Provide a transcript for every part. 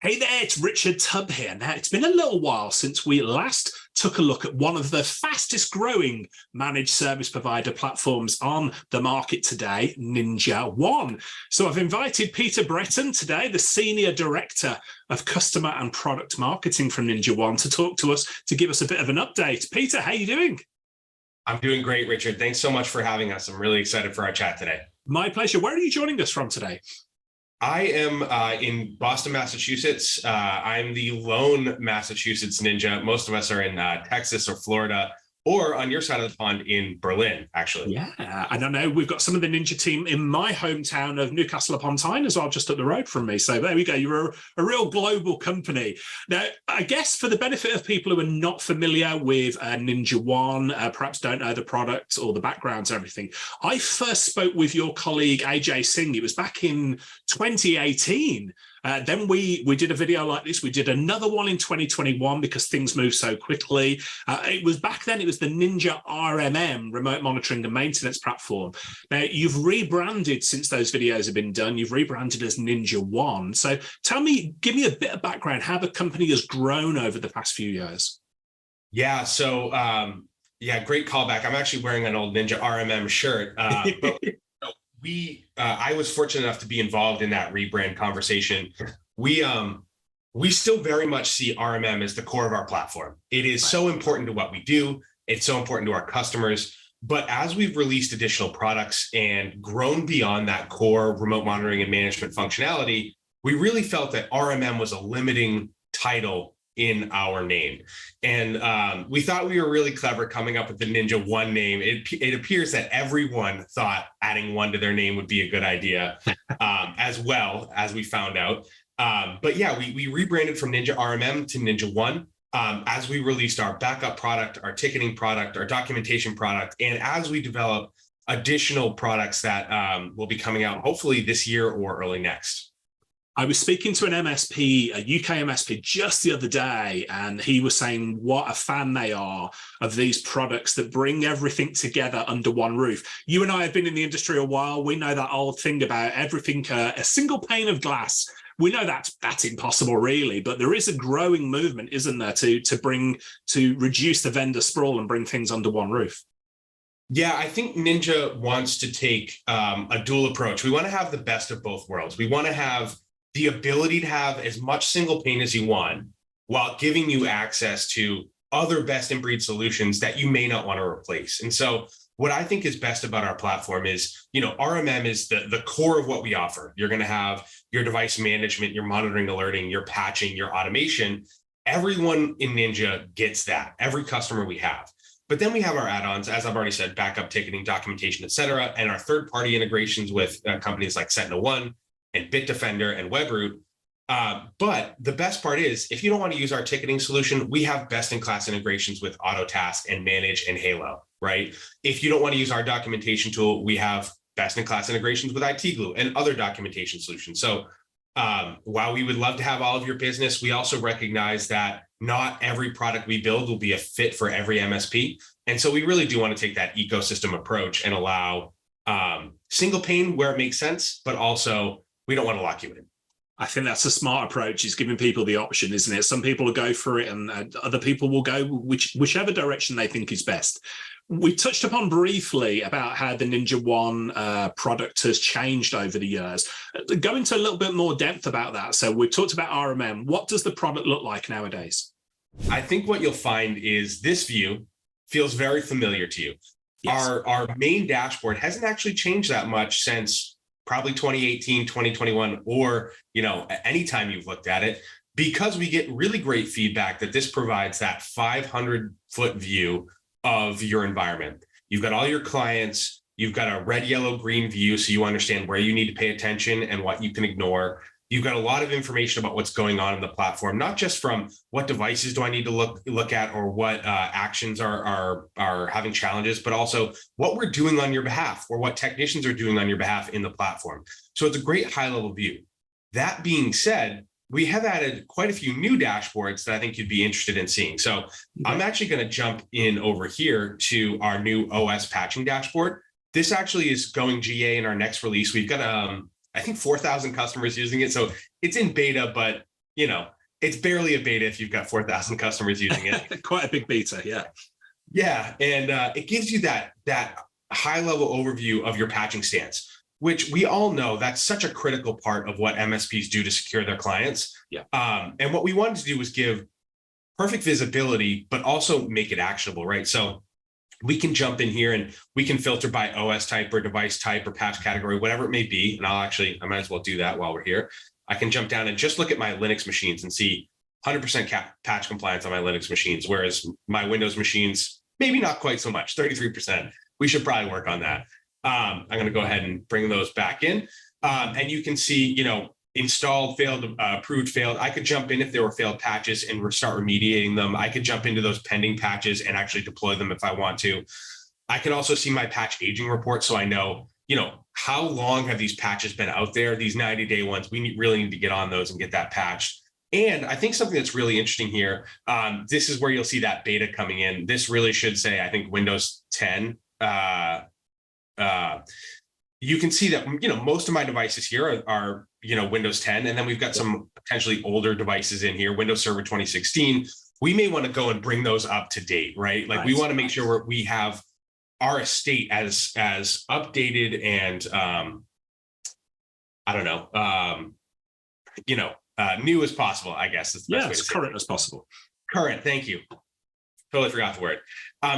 Hey there, it's Richard Tubb here. Now, it's been a little while since we last took a look at one of the fastest growing managed service provider platforms on the market today, NinjaOne. So I've invited Peter Bretton today, the Senior Director of Customer and Product Marketing from NinjaOne, to talk to us, to give us a bit of an update. Peter, how are you doing? I'm doing great, Richard. Thanks so much for having us. I'm really excited for our chat today. My pleasure. Where are you joining us from today? I am in Boston, Massachusetts. I'm the lone Massachusetts ninja. Most of us are in Texas or Florida, or on your side of the pond in Berlin, actually. Yeah, I don't know. We've got some of the Ninja team in my hometown of Newcastle upon Tyne as well, just up the road from me. So there we go. You're a real global company. Now, I guess for the benefit of people who are not familiar with NinjaOne, perhaps don't know the product or the backgrounds and everything, I first spoke with your colleague, AJ Singh. It was back in 2018. Then we did a video like this. We did another one in 2021 because things move so quickly. It was back then, it was the Ninja RMM, Remote Monitoring and Maintenance Platform. Now, you've rebranded since those videos have been done. You've rebranded as NinjaOne. So give me a bit of background, how the company has grown over the past few years. Yeah, so great callback. I'm actually wearing an old Ninja RMM shirt. But I was fortunate enough to be involved in that rebrand conversation. We still very much see RMM as the core of our platform. It is so important to what we do. It's so important to our customers. But as we've released additional products and grown beyond that core remote monitoring and management functionality, we really felt that RMM was a limiting title in our name. And we thought we were really clever coming up with the NinjaOne name. It appears that everyone thought adding one to their name would be a good idea, as well, as we found out. But yeah, we rebranded from Ninja RMM to NinjaOne as we released our backup product, our ticketing product, our documentation product, and as we develop additional products that will be coming out hopefully this year or early next. I was speaking to an MSP, a UK MSP, just the other day, and he was saying what a fan they are of these products that bring everything together under one roof. You and I have been in the industry a while. We know that old thing about everything, a single pane of glass. We know that's impossible, really, but there is a growing movement, isn't there, to reduce the vendor sprawl and bring things under one roof. Yeah, I think Ninja wants to take a dual approach. We want to have the best of both worlds. We want to have the ability to have as much single pane as you want while giving you access to other best in breed solutions that you may not want to replace. And so what I think is best about our platform is, RMM is the core of what we offer. You're going to have your device management, your monitoring, alerting, your patching, your automation. Everyone in Ninja gets that, every customer we have. But then we have our add-ons, as I've already said, backup, ticketing, documentation, et cetera, and our third-party integrations with companies like SentinelOne and Bitdefender and Webroot. But the best part is, if you don't want to use our ticketing solution, we have best-in-class integrations with Autotask and Manage and Halo, right? If you don't want to use our documentation tool, we have best-in-class integrations with IT Glue and other documentation solutions. So while we would love to have all of your business, we also recognize that not every product we build will be a fit for every MSP. And so we really do want to take that ecosystem approach and allow single pane where it makes sense, but also we don't want to lock you in. I think that's a smart approach, is giving people the option, isn't it? Some people will go for it and other people will go whichever direction they think is best. We touched upon briefly about how the NinjaOne product has changed over the years. Go into a little bit more depth about that. So we've talked about RMM. What does the product look like nowadays? I think what you'll find is this view feels very familiar to you. Yes. Our main dashboard hasn't actually changed that much since probably 2018, 2021, or anytime you've looked at it, because we get really great feedback that this provides that 500-foot view of your environment. You've got all your clients, you've got a red, yellow, green view, so you understand where you need to pay attention and what you can ignore. You've got a lot of information about what's going on in the platform, not just from what devices do I need to look at or what actions are having challenges, but also what we're doing on your behalf or what technicians are doing on your behalf in the platform. So it's a great high-level view. That being said, we have added quite a few new dashboards that I think you'd be interested in seeing. So I'm actually going to jump in over here to our new OS patching dashboard. This actually is going GA in our next release. We've got I think 4,000 customers using it. So it's in beta, but you know, it's barely a beta if you've got 4,000 customers using it. Quite a big beta, yeah. Yeah, and it gives you that high level overview of your patching stance, which we all know that's such a critical part of what MSPs do to secure their clients. Yeah. And what we wanted to do was give perfect visibility, but also make it actionable, right? So we can jump in here and we can filter by OS type or device type or patch category, whatever it may be. And I might as well do that while we're here. I can jump down and just look at my Linux machines and see 100% patch compliance on my Linux machines, whereas my Windows machines, maybe not quite so much, 33%. We should probably work on that. I'm going to go ahead and bring those back in. And you can see, you know, installed, failed, approved, failed. I could jump in if there were failed patches and start remediating them. I could jump into those pending patches and actually deploy them if I want to. I can also see my patch aging report, so I know, you know, how long have these patches been out there, these 90-day ones. We really need to get on those and get that patched. And I think something that's really interesting here, this is where you'll see that beta coming in. This really should say, I think, Windows 10. You can see that, you know, most of my devices here are you know, Windows 10, and then we've got some potentially older devices in here, Windows Server 2016. We may want to go and bring those up to date, right? Like we want to make sure we have our estate as updated and I don't know, new as possible, I guess. That's the best way to as say current as possible. Current, thank you. Totally forgot the word.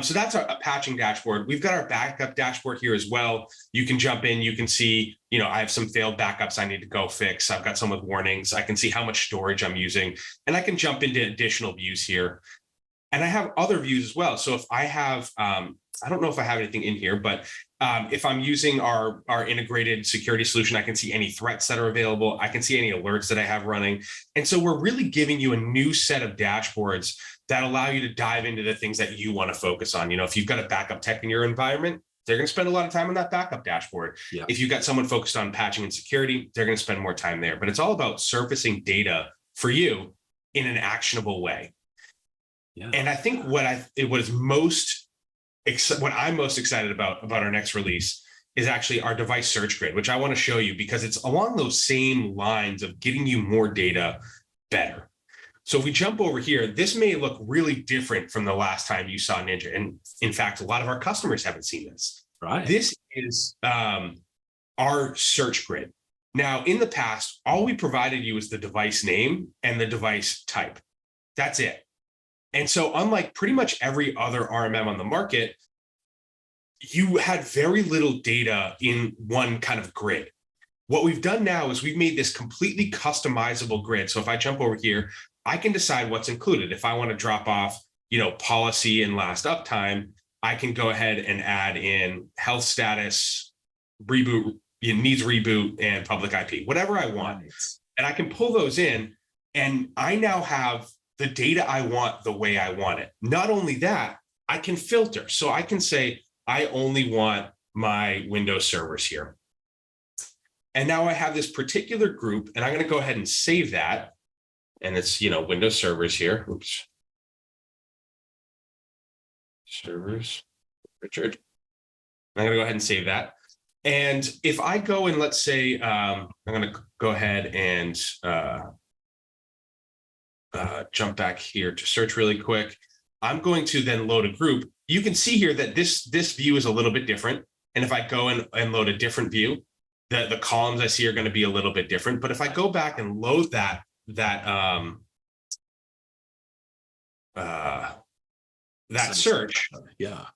So that's a patching dashboard. We've got our backup dashboard here as well. You can jump in, you can see, you know, I have some failed backups I need to go fix. I've got some with warnings. I can see how much storage I'm using, and I can jump into additional views here. And I have other views as well. So if I have, I don't know if I have anything in here, but if I'm using our integrated security solution, I can see any threats that are available. I can see any alerts that I have running. And so we're really giving you a new set of dashboards that allow you to dive into the things that you want to focus on. You know, if you've got a backup tech in your environment, they're going to spend a lot of time on that backup dashboard. Yeah. If you've got someone focused on patching and security, they're going to spend more time there. But it's all about surfacing data for you in an actionable way. Yeah. And I think what I'm most excited about our next release is actually our device search grid, which I want to show you because it's along those same lines of getting you more data better. So if we jump over here, this may look really different from the last time you saw Ninja. And in fact, a lot of our customers haven't seen this. Right. This is our search grid. Now, in the past, all we provided you is the device name and the device type. That's it. And so unlike pretty much every other RMM on the market, you had very little data in one kind of grid. What we've done now is we've made this completely customizable grid. So if I jump over here, I can decide what's included. If I want to drop off, you know, policy and last uptime, I can go ahead and add in health status, reboot, needs reboot, and public IP, whatever I want. Nice. And I can pull those in, and I now have the data I want the way I want it. Not only that, I can filter. So I can say, I only want my Windows servers here. And now I have this particular group, and I'm going to go ahead and save that. And it's, you know, Windows servers here. Oops. Servers, Richard. I'm going to go ahead and save that. And if I go and let's say, I'm going to go ahead and jump back here to search really quick. I'm going to then load a group. You can see here that this view is a little bit different. And if I go and load a different view, the columns I see are going to be a little bit different. But if I go back and load that search, yeah,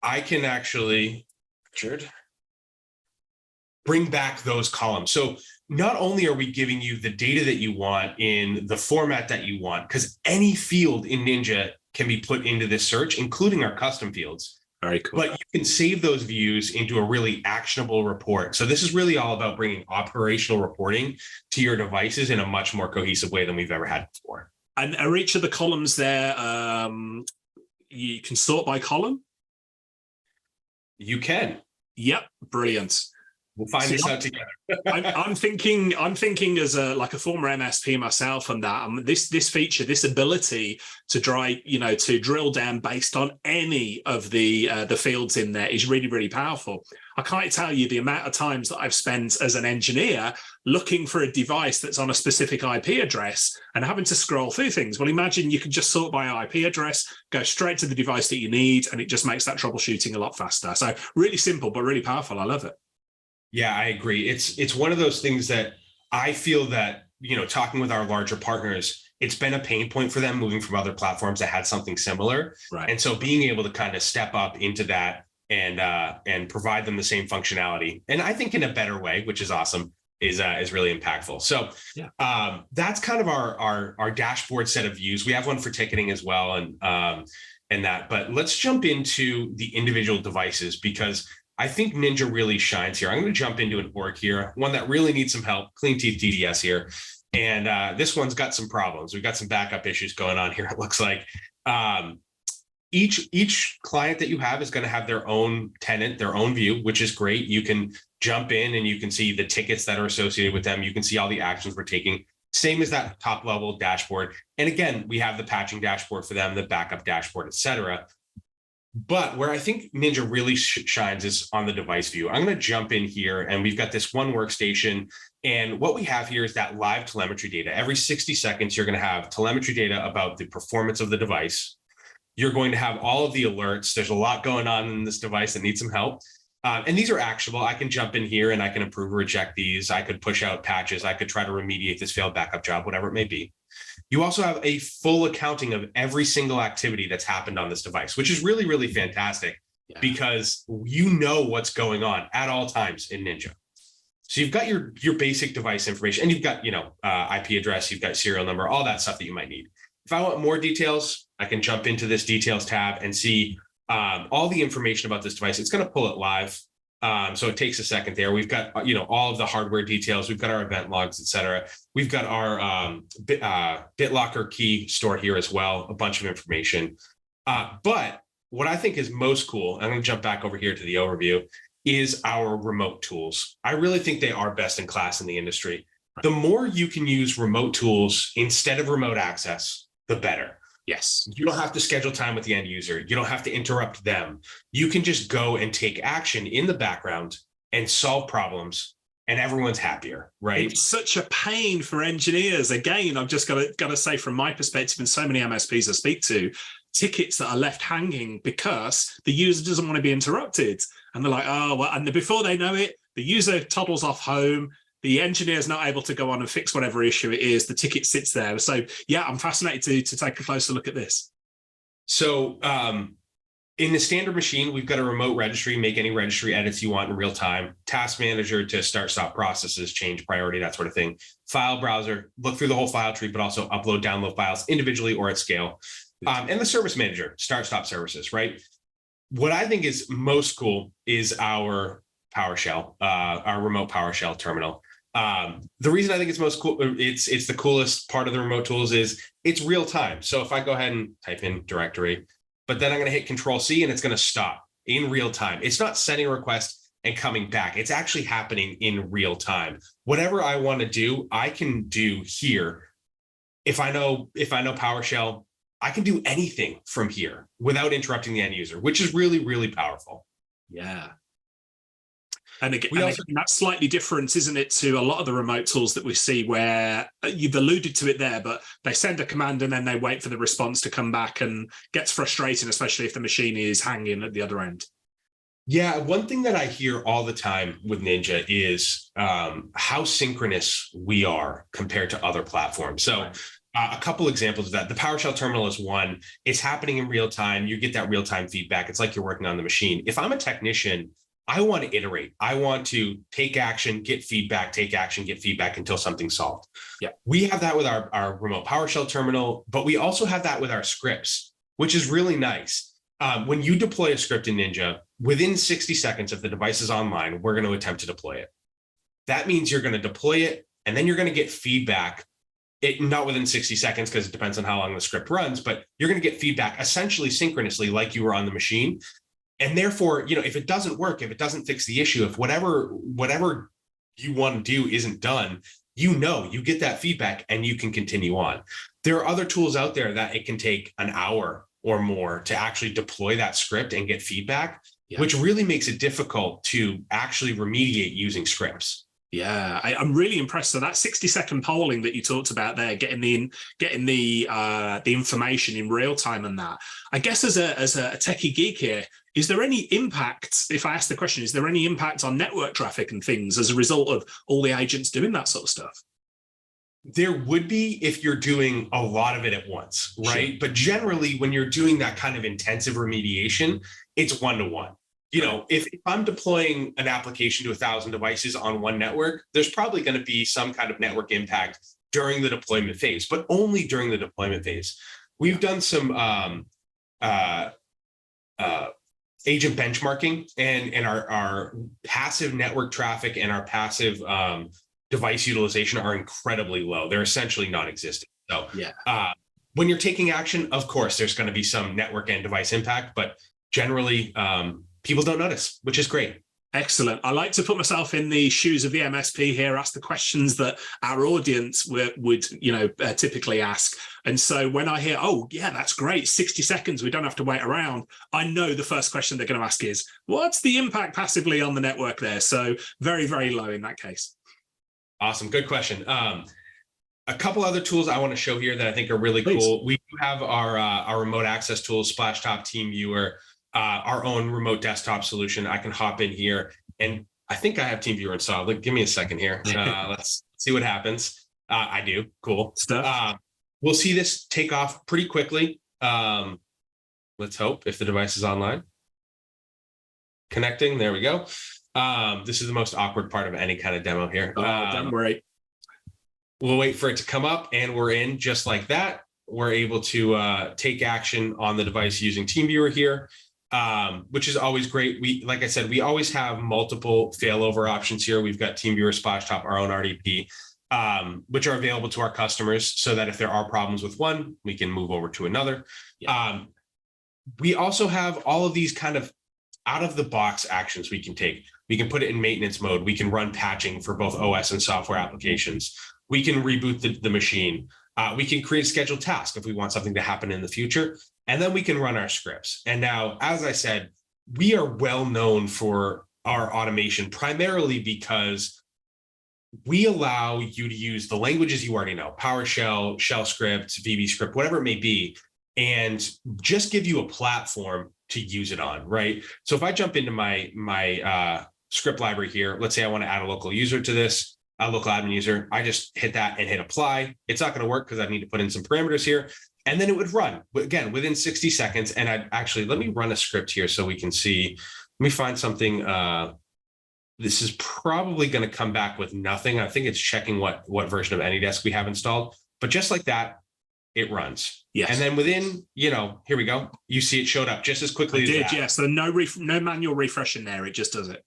I can actually, Richard, bring back those columns. So not only are we giving you the data that you want in the format that you want, because any field in Ninja can be put into this search, including our custom fields. Very cool. But you can save those views into a really actionable report. So this is really all about bringing operational reporting to your devices in a much more cohesive way than we've ever had before. And are each of the columns there, you can sort by column? You can. Yep, brilliant. We'll find this out together. I'm thinking as a former MSP myself on that. This feature, this ability to to drill down based on any of the fields in there is really, really powerful. I can't tell you the amount of times that I've spent as an engineer looking for a device that's on a specific IP address and having to scroll through things. Well, imagine you can just sort by IP address, go straight to the device that you need, and it just makes that troubleshooting a lot faster. So really simple, but really powerful. I love it. Yeah, I agree. It's one of those things that I feel that, talking with our larger partners, it's been a pain point for them moving from other platforms that had something similar. Right. And so being able to kind of step up into that and provide them the same functionality, and I think in a better way, which is awesome, is really impactful. So yeah. That's kind of our dashboard set of views. We have one for ticketing as well, and that. But let's jump into the individual devices, because I think Ninja really shines here. I'm going to jump into an org here, one that really needs some help, Clean Teeth DDS here. And this one's got some problems. We've got some backup issues going on here, it looks like. Each client that you have is going to have their own tenant, their own view, which is great. You can jump in and you can see the tickets that are associated with them. You can see all the actions we're taking. Same as that top level dashboard. And again, we have the patching dashboard for them, the backup dashboard, et cetera. But where I think Ninja really shines is on the device view. I'm going to jump in here, and we've got this one workstation. And what we have here is that live telemetry data. Every 60 seconds, you're going to have telemetry data about the performance of the device. You're going to have all of the alerts. There's a lot going on in this device that needs some help. And these are actionable. I can jump in here and I can approve or reject these. I could push out patches. I could try to remediate this failed backup job, whatever it may be. You also have a full accounting of every single activity that's happened on this device, which is really, really fantastic, because you know what's going on at all times in Ninja. So you've got your basic device information, and you've got, IP address, you've got serial number, all that stuff that you might need. If I want more details, I can jump into this details tab and see all the information about this device. It's going to pull it live. So it takes a second there. We've got, all of the hardware details. We've got our event logs, et cetera. We've got our BitLocker key stored here as well, a bunch of information. But what I think is most cool, I'm going to jump back over here to the overview, is our remote tools. I really think they are best in class in the industry. The more you can use remote tools instead of remote access, the better. Yes. You don't have to schedule time with the end user. You don't have to interrupt them. You can just go and take action in the background and solve problems, and everyone's happier, right? It's such a pain for engineers. Again, I've just got to say, from my perspective, and so many MSPs I speak to, tickets that are left hanging because the user doesn't want to be interrupted. And they're like, oh, well, and before they know it, the user toddles off home. The engineer's not able to go on and fix whatever issue it is. The ticket sits there. So yeah, I'm fascinated to take a closer look at this. So in the standard machine, we've got a remote registry, make any registry edits you want in real time. Task manager to start, stop processes, change priority, that sort of thing. File browser, look through the whole file tree, but also upload, download files individually or at scale. And the service manager, start, stop services, right? What I think is most cool is our PowerShell, our remote PowerShell terminal. The reason I think it's most cool, it's the coolest part of the remote tools, is it's real time. So if I go ahead and type in directory, but then I'm going to hit Control-C and it's going to stop in real time. It's not sending a request and coming back. It's actually happening in real time. Whatever I want to do, I can do here. If I know PowerShell, I can do anything from here without interrupting the end user, which is really, really powerful. Yeah. And again, that's slightly different, isn't it, to a lot of the remote tools that we see, where you've alluded to it there, but they send a command and then they wait for the response to come back, and gets frustrating, especially if the machine is hanging at the other end. Yeah, one thing that I hear all the time with Ninja is how synchronous we are compared to other platforms. So a couple examples of that. The PowerShell terminal is one. It's happening in real time. You get that real-time feedback. It's like you're working on the machine. If I'm a technician, I want to iterate. I want to take action, get feedback, take action, get feedback until something's solved. Yeah, we have that with our remote PowerShell terminal, but we also have that with our scripts, which is really nice. When you deploy a script in Ninja, within 60 seconds, if the device is online, we're going to attempt to deploy it. That means you're going to deploy it, and then you're going to get feedback. Not within 60 seconds, because it depends on how long the script runs, but you're going to get feedback essentially synchronously, like you were on the machine. And therefore, if it doesn't work, if it doesn't fix the issue, if whatever you want to do isn't done, you get that feedback and you can continue on. There are other tools out there that it can take an hour or more to actually deploy that script and get feedback, which really makes it difficult to actually remediate using scripts. Yeah, I'm really impressed. So that 60-second polling that you talked about there, getting the information in real time and that. I guess as a techie geek here, is there any impact, if I ask the question, is there any impact on network traffic and things as a result of all the agents doing that sort of stuff? There would be if you're doing a lot of it at once, right? Sure. But generally, when you're doing that kind of intensive remediation, it's one-to-one. If I'm deploying an application to 1,000 devices on one network, there's probably going to be some kind of network impact during the deployment phase, but only during the deployment phase. We've done some agent benchmarking, and our passive network traffic and our passive device utilization are incredibly low. They're essentially non-existent. So when you're taking action, of course, there's going to be some network and device impact, but generally, people don't notice, which is great. Excellent. I like to put myself in the shoes of the MSP here, ask the questions that our audience would typically ask. And so when I hear, oh, yeah, that's great, 60 seconds, we don't have to wait around, I know the first question they're going to ask is, what's the impact passively on the network there? So very, very low in that case. Awesome. Good question. A couple other tools I want to show here that I think are really cool. We do have our remote access tools, Splashtop, TeamViewer, our own remote desktop solution. I can hop in here, and I think I have TeamViewer installed. Give me a second here. Let's see what happens. I do. Cool stuff. We'll see this take off pretty quickly. Let's hope, if the device is online. Connecting. There we go. This is the most awkward part of any kind of demo here. Don't worry. We'll wait for it to come up, and we're in just like that. We're able to take action on the device using TeamViewer here, which is always great. Like I said, we always have multiple failover options here. We've got TeamViewer, Splashtop, our own RDP, which are available to our customers so that if there are problems with one, we can move over to another. We also have all of these kind of out-of-the-box actions we can take. We can put it in maintenance mode. We can run patching for both OS and software applications. We can reboot the machine. We can create a scheduled task if we want something to happen in the future. And then we can run our scripts. And now, as I said, we are well known for our automation, primarily because we allow you to use the languages you already know, PowerShell, shell script, VB script, whatever it may be, and just give you a platform to use it on, right? So if I jump into my script library here, let's say I want to add a local user to this, a local admin user, I just hit that and hit apply. It's not going to work because I need to put in some parameters here, and then it would run, again, within 60 seconds. And I'd actually, let me run a script here so we can see. Let me find something. This is probably going to come back with nothing. I think it's checking what version of AnyDesk we have installed, but just like that, it runs. Yes. And then within, here we go. You see it showed up just as quickly as that. Yes. So no manual refresh in there. It just does it.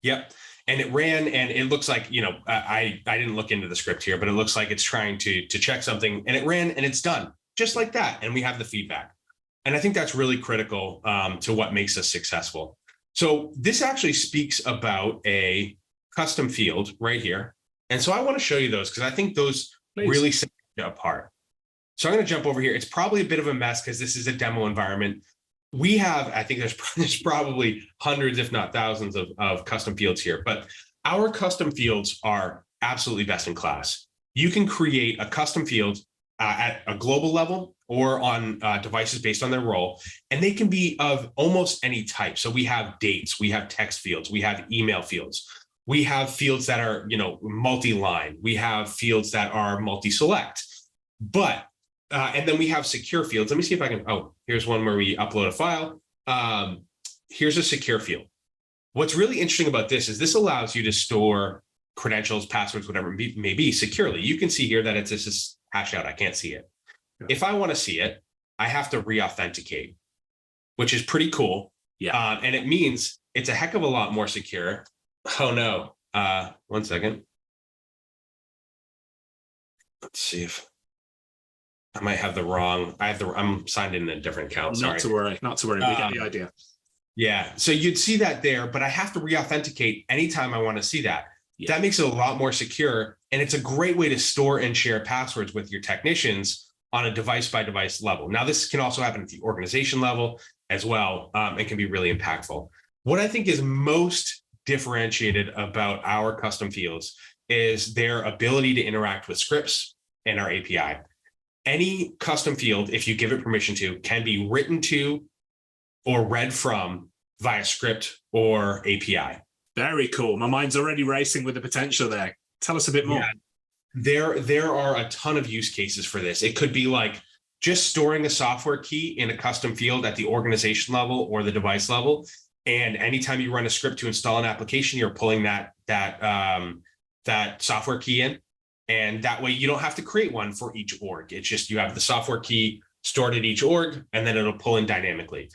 Yep. And it ran, and it looks like, I didn't look into the script here, but it looks like it's trying to check something, and it ran and it's done just like that. And we have the feedback. And I think that's really critical to what makes us successful. So this actually speaks about a custom field right here. And so I want to show you those because I think those really set it apart. So I'm going to jump over here. It's probably a bit of a mess because this is a demo environment. We have, I think there's probably hundreds, if not thousands of custom fields here, but our custom fields are absolutely best in class. You can create a custom field at a global level or on devices based on their role, and they can be of almost any type. So we have dates, we have text fields, we have email fields, we have fields that are, multi-line, we have fields that are multi-select, but and then we have secure fields. Let me see if I can, here's one where we upload a file. Here's a secure field. What's really interesting about this is this allows you to store credentials, passwords, whatever it may be securely. You can see here that it's just hashed out. I can't see it. Yeah. If I want to see it, I have to re-authenticate, which is pretty cool. Yeah. And it means it's a heck of a lot more secure. Oh no. 1 second. Let's see if I might have the wrong. I'm signed in a different account. Sorry. Not to worry. We get the idea. Yeah. So you'd see that there, but I have to re-authenticate anytime I want to see that. Yeah. That makes it a lot more secure. And it's a great way to store and share passwords with your technicians on a device by device level. Now, this can also happen at the organization level as well. And can be really impactful. What I think is most differentiated about our custom fields is their ability to interact with scripts and our API. Any custom field, if you give it permission to, can be written to or read from via script or API. Very cool. My mind's already racing with the potential there. Tell us a bit more. Yeah, there are a ton of use cases for this. It could be like just storing a software key in a custom field at the organization level or the device level. And anytime you run a script to install an application, you're pulling that software key in. And that way you don't have to create one for each org. It's just you have the software key stored at each org, and then it'll pull in dynamically.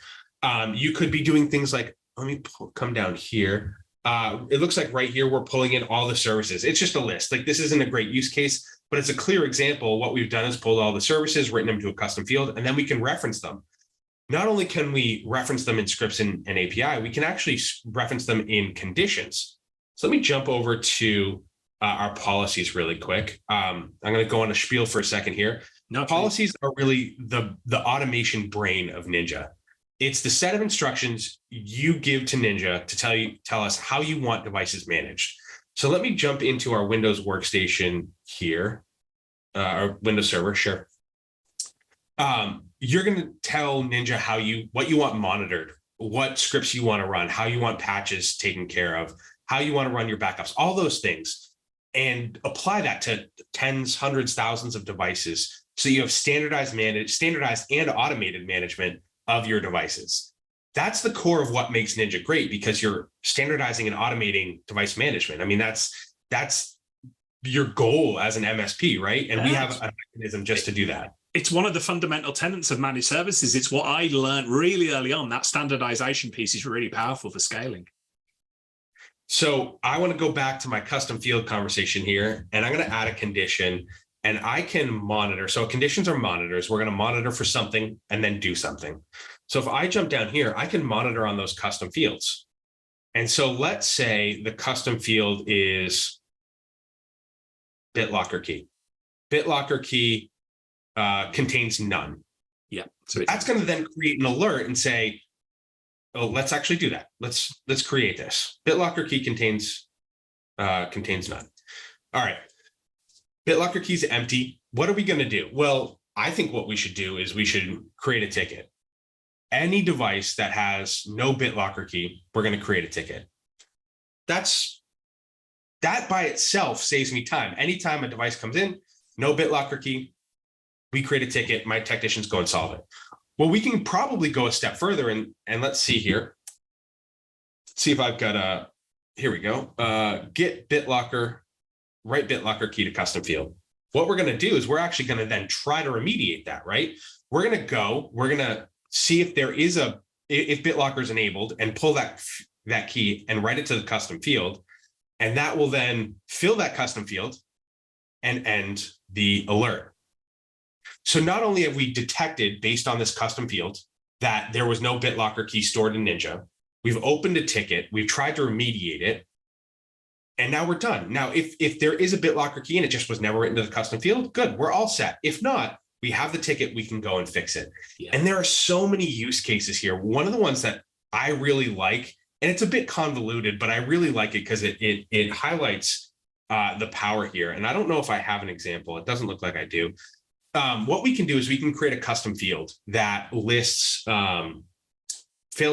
You could be doing things like, let me come down here. It looks like right here, we're pulling in all the services. It's just a list. Like, this isn't a great use case, but it's a clear example. What we've done is pulled all the services, written them to a custom field, and then we can reference them. Not only can we reference them in scripts and API, we can actually reference them in conditions. So let me jump over to our policies really quick. I'm going to go on a spiel for a second here. No, policies are really the automation brain of Ninja. It's the set of instructions you give to Ninja to tell us how you want devices managed. So let me jump into our Windows workstation here, our Windows server. Sure. You're going to tell Ninja what you want monitored, what scripts you want to run, how you want patches taken care of, how you want to run your backups, all those things, and apply that to tens, hundreds, thousands of devices. So you have standardized and automated management of your devices. That's the core of what makes Ninja great, because you're standardizing and automating device management. I mean, that's your goal as an MSP, right? And we have a mechanism just to do that. It's one of the fundamental tenets of managed services. It's what I learned really early on. That standardization piece is really powerful for scaling. So I want to go back to my custom field conversation here, and I'm going to add a condition, and I can monitor. So conditions are monitors. We're going to monitor for something and then do something. So if I jump down here, I can monitor on those custom fields. And so let's say the custom field is BitLocker key. BitLocker key contains none. Yeah. So that's going to then create an alert and say, oh, let's actually do that. Let's create this. BitLocker key contains none. All right. BitLocker key is empty. What are we going to do? Well, I think what we should do is we should create a ticket. Any device that has no BitLocker key, we're going to create a ticket. That by itself saves me time. Anytime a device comes in, no BitLocker key, we create a ticket. My technicians go and solve it. Well, we can probably go a step further, and let's see here. See if I've got here we go. Get BitLocker, write BitLocker key to custom field. What we're going to do is we're actually going to then try to remediate that, right? We're going to see if there is if BitLocker is enabled, and pull that key and write it to the custom field. And that will then fill that custom field and end the alert. So not only have we detected, based on this custom field, that there was no BitLocker key stored in Ninja, we've opened a ticket, we've tried to remediate it, and now we're done. Now, if there is a BitLocker key and it just was never written to the custom field, good, we're all set. If not, we have the ticket, we can go and fix it. Yeah. And there are so many use cases here. One of the ones that I really like, and it's a bit convoluted, but I really like it because it highlights the power here. And I don't know if I have an example. It doesn't look like I do. What we can do is we can create a custom field that lists failed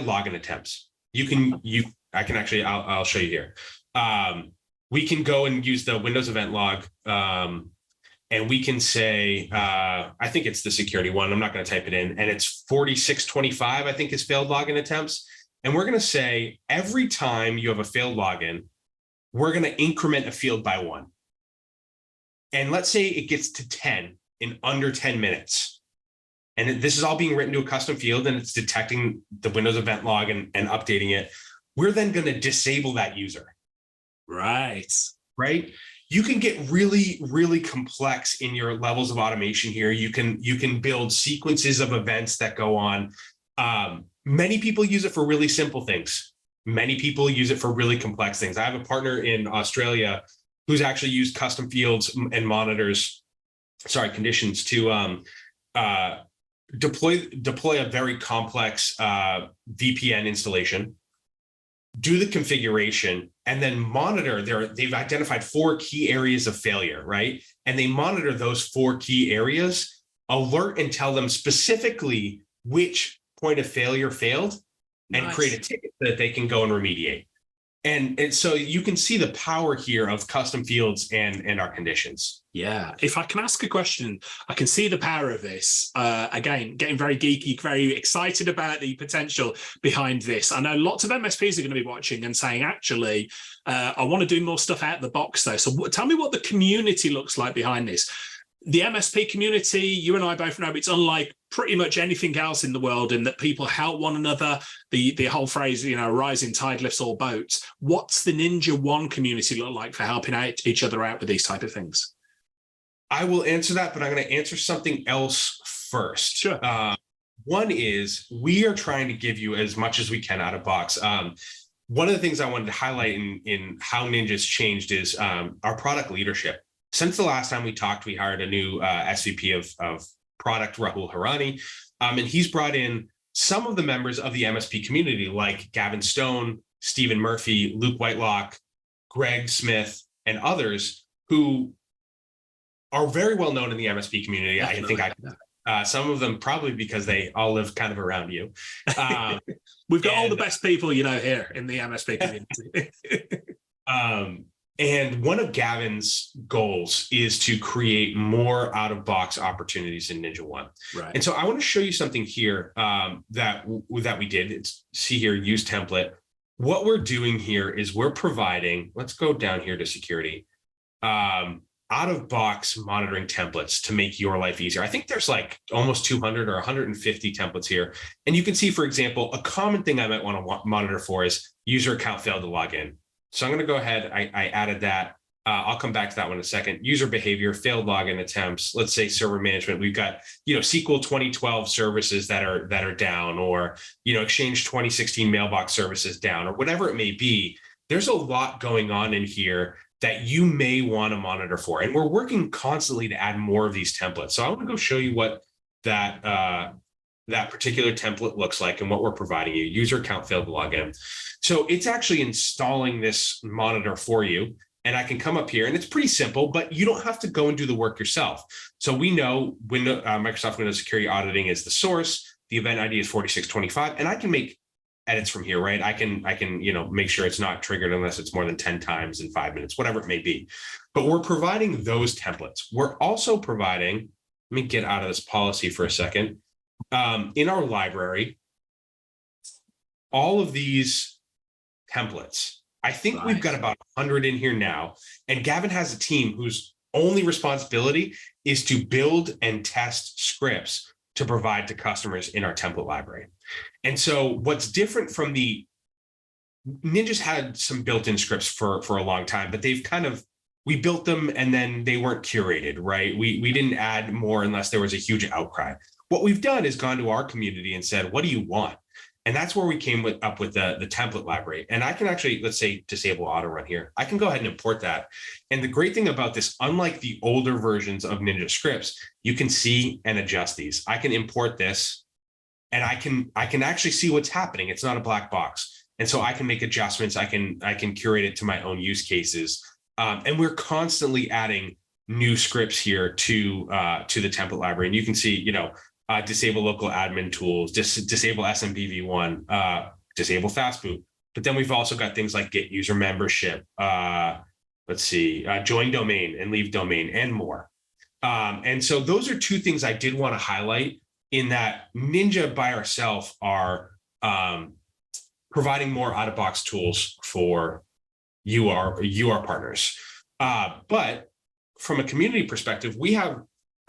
login attempts. I'll show you here. We can go and use the Windows event log, and we can say, I think it's the security one. I'm not going to type it in. And it's 4625, I think, is failed login attempts. And we're going to say every time you have a failed login, we're going to increment a field by 1. And let's say it gets to 10 in under 10 minutes. And this is all being written to a custom field, and it's detecting the Windows event log and updating it. We're then going to disable that user. Right. You can get really, really complex in your levels of automation here. You can build sequences of events that go on. Many people use it for really simple things. Many people use it for really complex things. I have a partner in Australia who's actually used custom fields and monitors, conditions to deploy a very complex VPN installation, do the configuration, and then monitor they've identified 4 key areas of failure, right? And they monitor those 4 key areas, alert and tell them specifically which point of failure failed, and create a ticket that they can go and remediate. And so you can see the power here of custom fields and our conditions. Yeah. If I can ask a question, I can see the power of this. Again, getting very geeky, very excited about the potential behind this. I know lots of MSPs are going to be watching and saying, actually, I want to do more stuff out of the box, though. So tell me what the community looks like behind this. The MSP community, you and I both know, it's unlike pretty much anything else in the world in that people help one another. The whole phrase, rising tide lifts all boats. What's the NinjaOne community look like for helping each other out with these type of things? I will answer that, but I'm going to answer something else first. Sure. One is we are trying to give you as much as we can out of box. One of the things I wanted to highlight in how Ninja's changed is our product leadership. Since the last time we talked, we hired a new SVP of product, Rahul Harani, and he's brought in some of the members of the MSP community, like Gavin Stone, Stephen Murphy, Luke Whitelock, Greg Smith, and others who are very well known in the MSP community. Definitely. I think some of them probably because they all live kind of around you. We've got all the best people, here in the MSP community. And one of Gavin's goals is to create more out-of-box opportunities in NinjaOne. Right. And so I want to show you something here that we did. See here, use template. What we're doing here is we're providing, let's go down here to security, out-of-box monitoring templates to make your life easier. I think there's like almost 200 or 150 templates here. And you can see, for example, a common thing I might want to monitor for is user account failed to log in. So I'm going to go ahead. I added that. I'll come back to that one in a second. User behavior, failed login attempts. Let's say server management. We've got, SQL 2012 services that are down, or, Exchange 2016 mailbox services down, or whatever it may be. There's a lot going on in here that you may want to monitor for. And we're working constantly to add more of these templates. So I want to go show you what that particular template looks like and what we're providing you. User account failed to log in. So it's actually installing this monitor for you. And I can come up here and it's pretty simple, but you don't have to go and do the work yourself. So we know Microsoft Windows Security Auditing is the source. The event ID is 4625, and I can make edits from here, right? I can make sure it's not triggered unless it's more than 10 times in 5 minutes, whatever it may be. But we're providing those templates. We're also providing, let me get out of this policy for a second. In our library, all of these templates, I think we've got about 100 in here now. And Gavin has a team whose only responsibility is to build and test scripts to provide to customers in our template library. And so what's different from Ninja's had some built-in scripts for a long time, but we built them and then they weren't curated, right? We didn't add more unless there was a huge outcry. What we've done is gone to our community and said, what do you want? And that's where we came up with the template library. And I can actually, let's say, disable auto run here. I can go ahead and import that. And the great thing about this, unlike the older versions of Ninja scripts, you can see and adjust these. I can import this and I can actually see what's happening. It's not a black box. And so I can make adjustments. I can curate it to my own use cases. And we're constantly adding new scripts here to the template library. And you can see, disable local admin tools, disable SMPv1, disable fastboot. But then we've also got things like get user membership, join domain and leave domain and more. And so those are two things I did want to highlight in that Ninja by ourselves are providing more out-of-box tools for you, our partners. But from a community perspective,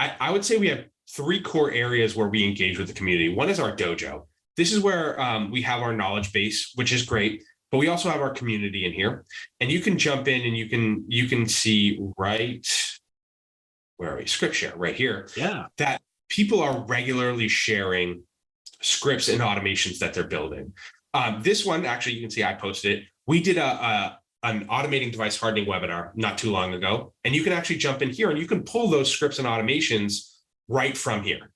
I would say we have 3 core areas where we engage with the community. One is our dojo. This is where we have our knowledge base, which is great, but we also have our community in here. And you can jump in and you can see where are we? Script share right here. Yeah. That people are regularly sharing scripts and automations that they're building. This one, actually, you can see I posted it. We did an automating device hardening webinar not too long ago, and you can actually jump in here and you can pull those scripts and automations right from here.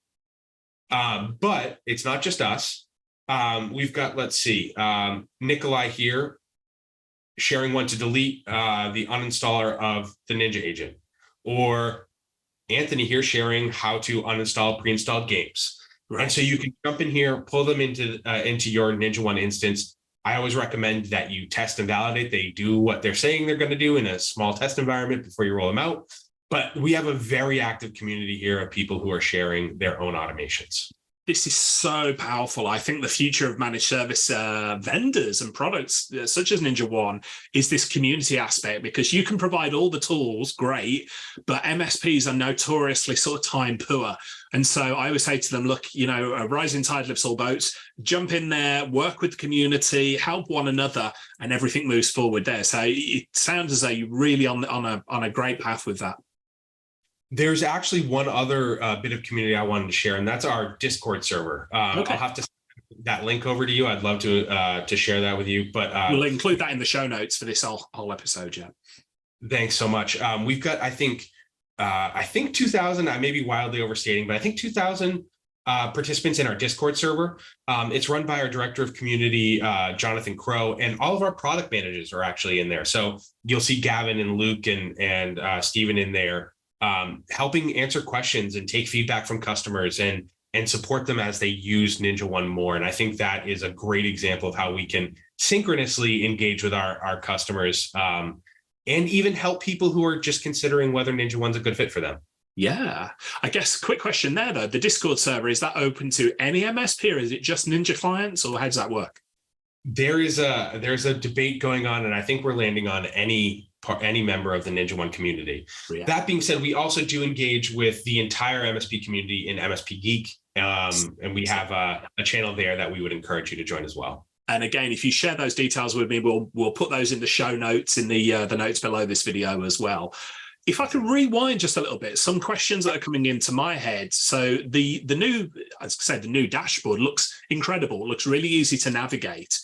But it's not just us. We've got, let's see, Nikolai here sharing one to delete the uninstaller of the Ninja agent, or Anthony here sharing how to uninstall pre-installed games. Right. And so you can jump in here, pull them into your NinjaOne instance. I always recommend that you test and validate they do what they're saying they're going to do in a small test environment before you roll them out. But we have a very active community here of people who are sharing their own automations. This is so powerful. I think the future of managed service vendors and products such as NinjaOne is this community aspect, because you can provide all the tools, great, but MSPs are notoriously sort of time poor. And so I always say to them, look, you know, a rising tide lifts all boats, jump in there, work with the community, help one another, and everything moves forward there. So it sounds as though you're really on a great path with that. There's actually one other bit of community I wanted to share, and that's our Discord server. Okay. I'll have to send that link over to you. I'd love to share that with you. But we'll include that in the show notes for this whole episode. Yeah. Thanks so much. We've got, I think 2,000. I may be wildly overstating, but I think 2,000 participants in our Discord server. It's run by our director of community, Jonathan Crow, and all of our product managers are actually in there. So you'll see Gavin and Luke and Stephen in there. Helping answer questions and take feedback from customers and support them as they use NinjaOne more. And I think that is a great example of how we can synchronously engage with our customers and even help people who are just considering whether NinjaOne's a good fit for them. Yeah. I guess quick question there, though. The Discord server, is that open to any MSP, or is it just Ninja clients, or how does that work? There's a debate going on, and I think we're landing on any member of the NinjaOne community. Yeah. That being said, we also do engage with the entire MSP community in MSP Geek, and we have a channel there that we would encourage you to join as well. And again, if you share those details with me, we'll put those in the show notes in the notes below this video as well. If I could rewind just a little bit, some questions that are coming into my head. So the new, as I said, the new dashboard looks incredible. It looks really easy to navigate.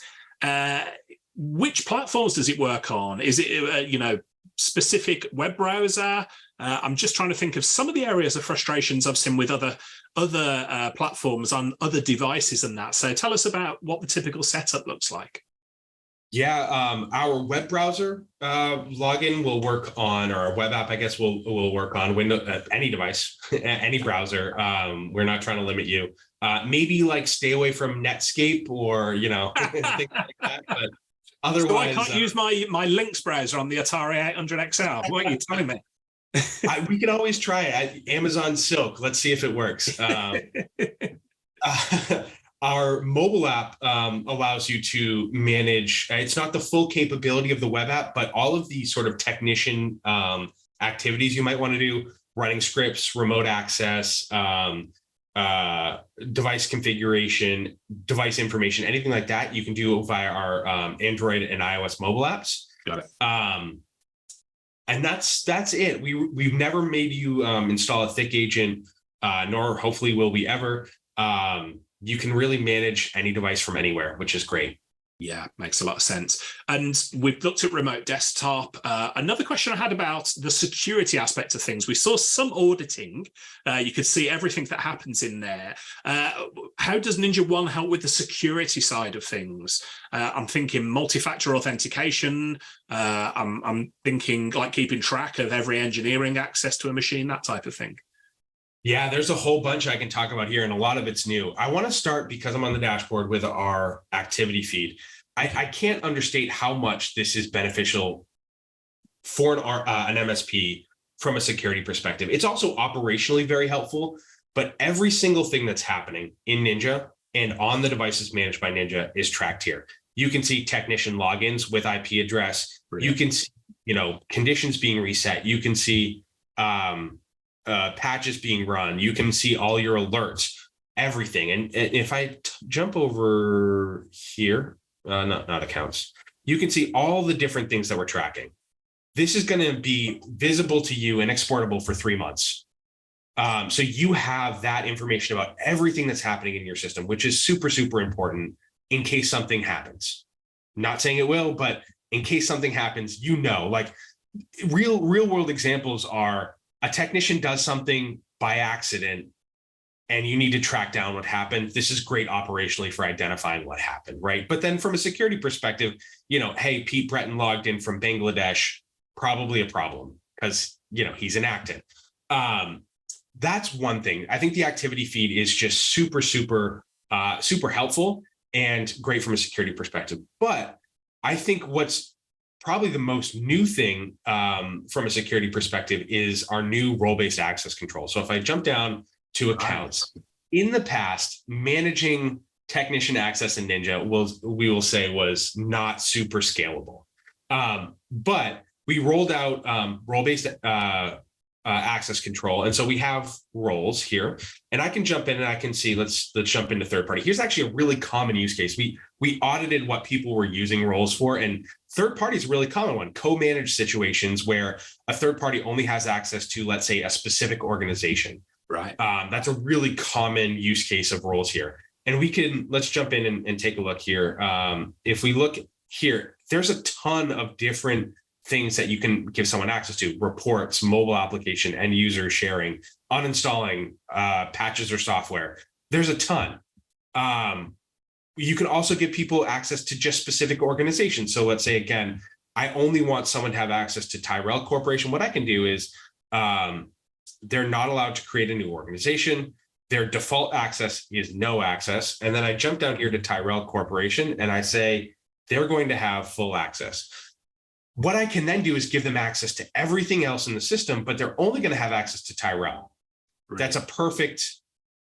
Which platforms does it work on? Is it, specific web browser? I'm just trying to think of some of the areas of frustrations I've seen with other platforms on other devices and that. So tell us about what the typical setup looks like. Yeah, our web browser login will work on, or our web app, I guess, will work on Windows, any device, any browser. We're not trying to limit you. Maybe like stay away from Netscape or, things like that. But otherwise, so I can't use my Lynx browser on the Atari 800 XL. What are you telling me? We can always try it. Amazon Silk. Let's see if it works. Our mobile app allows you to manage, it's not the full capability of the web app, but all of the sort of technician activities you might want to do, running scripts, remote access, device configuration, device information, anything like that, you can do via our Android and iOS mobile apps. Got it. And that's it. We've never made you install a thick agent, nor hopefully will we ever. You can really manage any device from anywhere, which is great. Yeah, makes a lot of sense. And we've looked at remote desktop. Another question I had about the security aspect of things. We saw some auditing. You could see everything that happens in there. How does NinjaOne help with the security side of things? I'm thinking multi-factor authentication. I'm thinking like keeping track of every engineering access to a machine, that type of thing. Yeah, there's a whole bunch I can talk about here, and a lot of it's new. I want to start, because I'm on the dashboard, with our activity feed. I can't understate how much this is beneficial for an MSP from a security perspective. It's also operationally very helpful, but every single thing that's happening in Ninja and on the devices managed by Ninja is tracked here. You can see technician logins with IP address. Brilliant. You can see, conditions being reset. You can see patches being run. You can see all your alerts, everything. And if I jump over here, not accounts, you can see all the different things that we're tracking. This is going to be visible to you and exportable for 3 months. So you have that information about everything that's happening in your system, which is super, super important in case something happens. Not saying it will, but in case something happens, like real world examples are a technician does something by accident and you need to track down what happened. This is great operationally for identifying what happened, right? But then from a security perspective, hey, Pete Bretton logged in from Bangladesh, probably a problem because, he's inactive. That's one thing. I think the activity feed is just super, super, super helpful and great from a security perspective. But I think what's probably the most new thing from a security perspective is our new role-based access control. So if I jump down to accounts, in the past, managing technician access in Ninja we will say was not super scalable. But we rolled out role-based access control. And so we have roles here, and I can jump in and I can see, let's jump into third party. Here's actually a really common use case. We audited what people were using roles for, and third party is a really common one. Co-managed situations where a third party only has access to, let's say, a specific organization. Right. That's a really common use case of roles here. And let's jump in and take a look here. If we look here, there's a ton of different things that you can give someone access to: reports, mobile application, end user sharing, uninstalling patches or software. There's a ton. You can also give people access to just specific organizations. So let's say, again, I only want someone to have access to Tyrell Corporation. What I can do is they're not allowed to create a new organization. Their default access is no access. And then I jump down here to Tyrell Corporation and I say they're going to have full access. What I can then do is give them access to everything else in the system, but they're only going to have access to Tyrell. Right. That's a perfect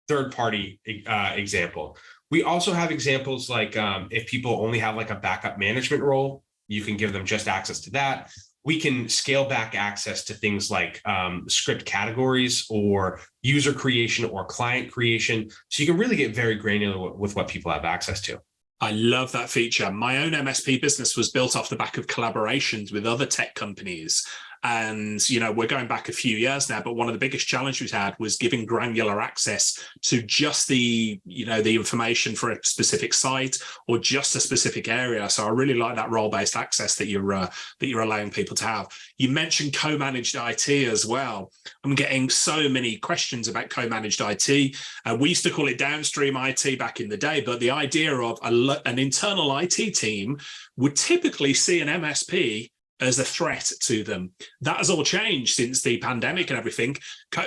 third-party example. We also have examples like if people only have like a backup management role, you can give them just access to that. We can scale back access to things like script categories or user creation or client creation. So you can really get very granular with what people have access to. I love that feature. My own MSP business was built off the back of collaborations with other tech companies. And, we're going back a few years now, but one of the biggest challenges we had was giving granular access to just the information for a specific site or just a specific area. So I really like that role-based access that you're allowing people to have. You mentioned co-managed IT as well. I'm getting so many questions about co-managed IT. We used to call it downstream IT back in the day, but the idea of an internal IT team would typically see an MSP as a threat to them. That has all changed since the pandemic and everything.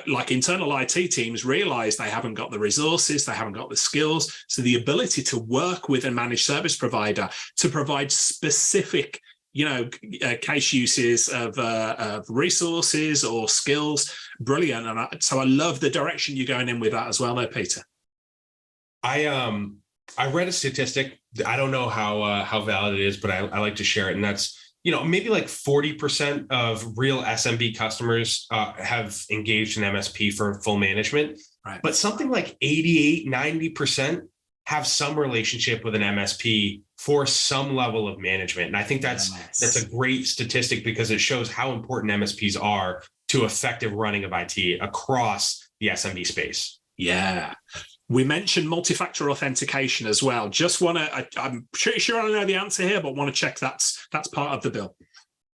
Like internal IT teams realize they haven't got the resources, they haven't got the skills. So the ability to work with a managed service provider to provide specific, case uses of resources or skills, brilliant. And so I love the direction you're going in with that as well there, Peter. I read a statistic. I don't know how valid it is, but I like to share it. And that's, maybe like 40% of real SMB customers have engaged in MSP for full management, right? But something like 88, 90% have some relationship with an MSP for some level of management. And I think that's a great statistic because it shows how important MSPs are to effective running of IT across the SMB space. Yeah. We mentioned multi-factor authentication as well. I'm pretty sure I know the answer here, but want to check that's part of the bill.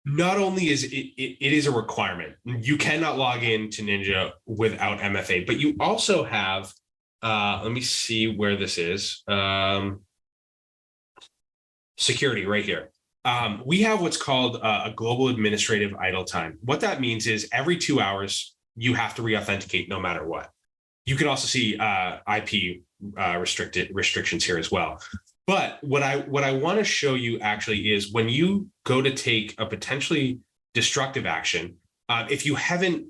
Not only is it is a requirement. You cannot log in to Ninja without MFA, but you also have, let me see where this is. Security right here. We have what's called a global administrative idle time. What that means is every 2 hours, you have to re-authenticate no matter what. You can also see IP restrictions here as well. But what I want to show you actually is when you go to take a potentially destructive action, if you haven't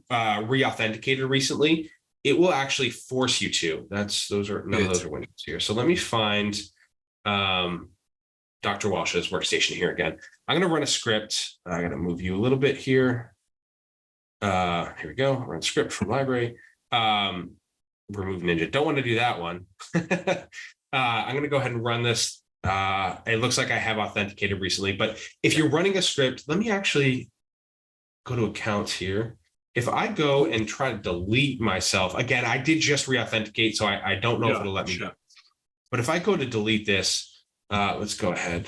re-authenticated recently, it will actually force you to. None of those are windows here. So let me find Dr. Walsh's workstation here again. I'm going to run a script. I'm going to move you a little bit here. Here we go. Run script from library. Remove Ninja. Don't want to do that one. I'm going to go ahead and run this. It looks like I have authenticated recently, but if you're running a script, let me actually go to accounts here. if I go and try to delete myself, again, I did just re-authenticate, so I don't know if it'll let me go. But if I go to delete this, let's go ahead.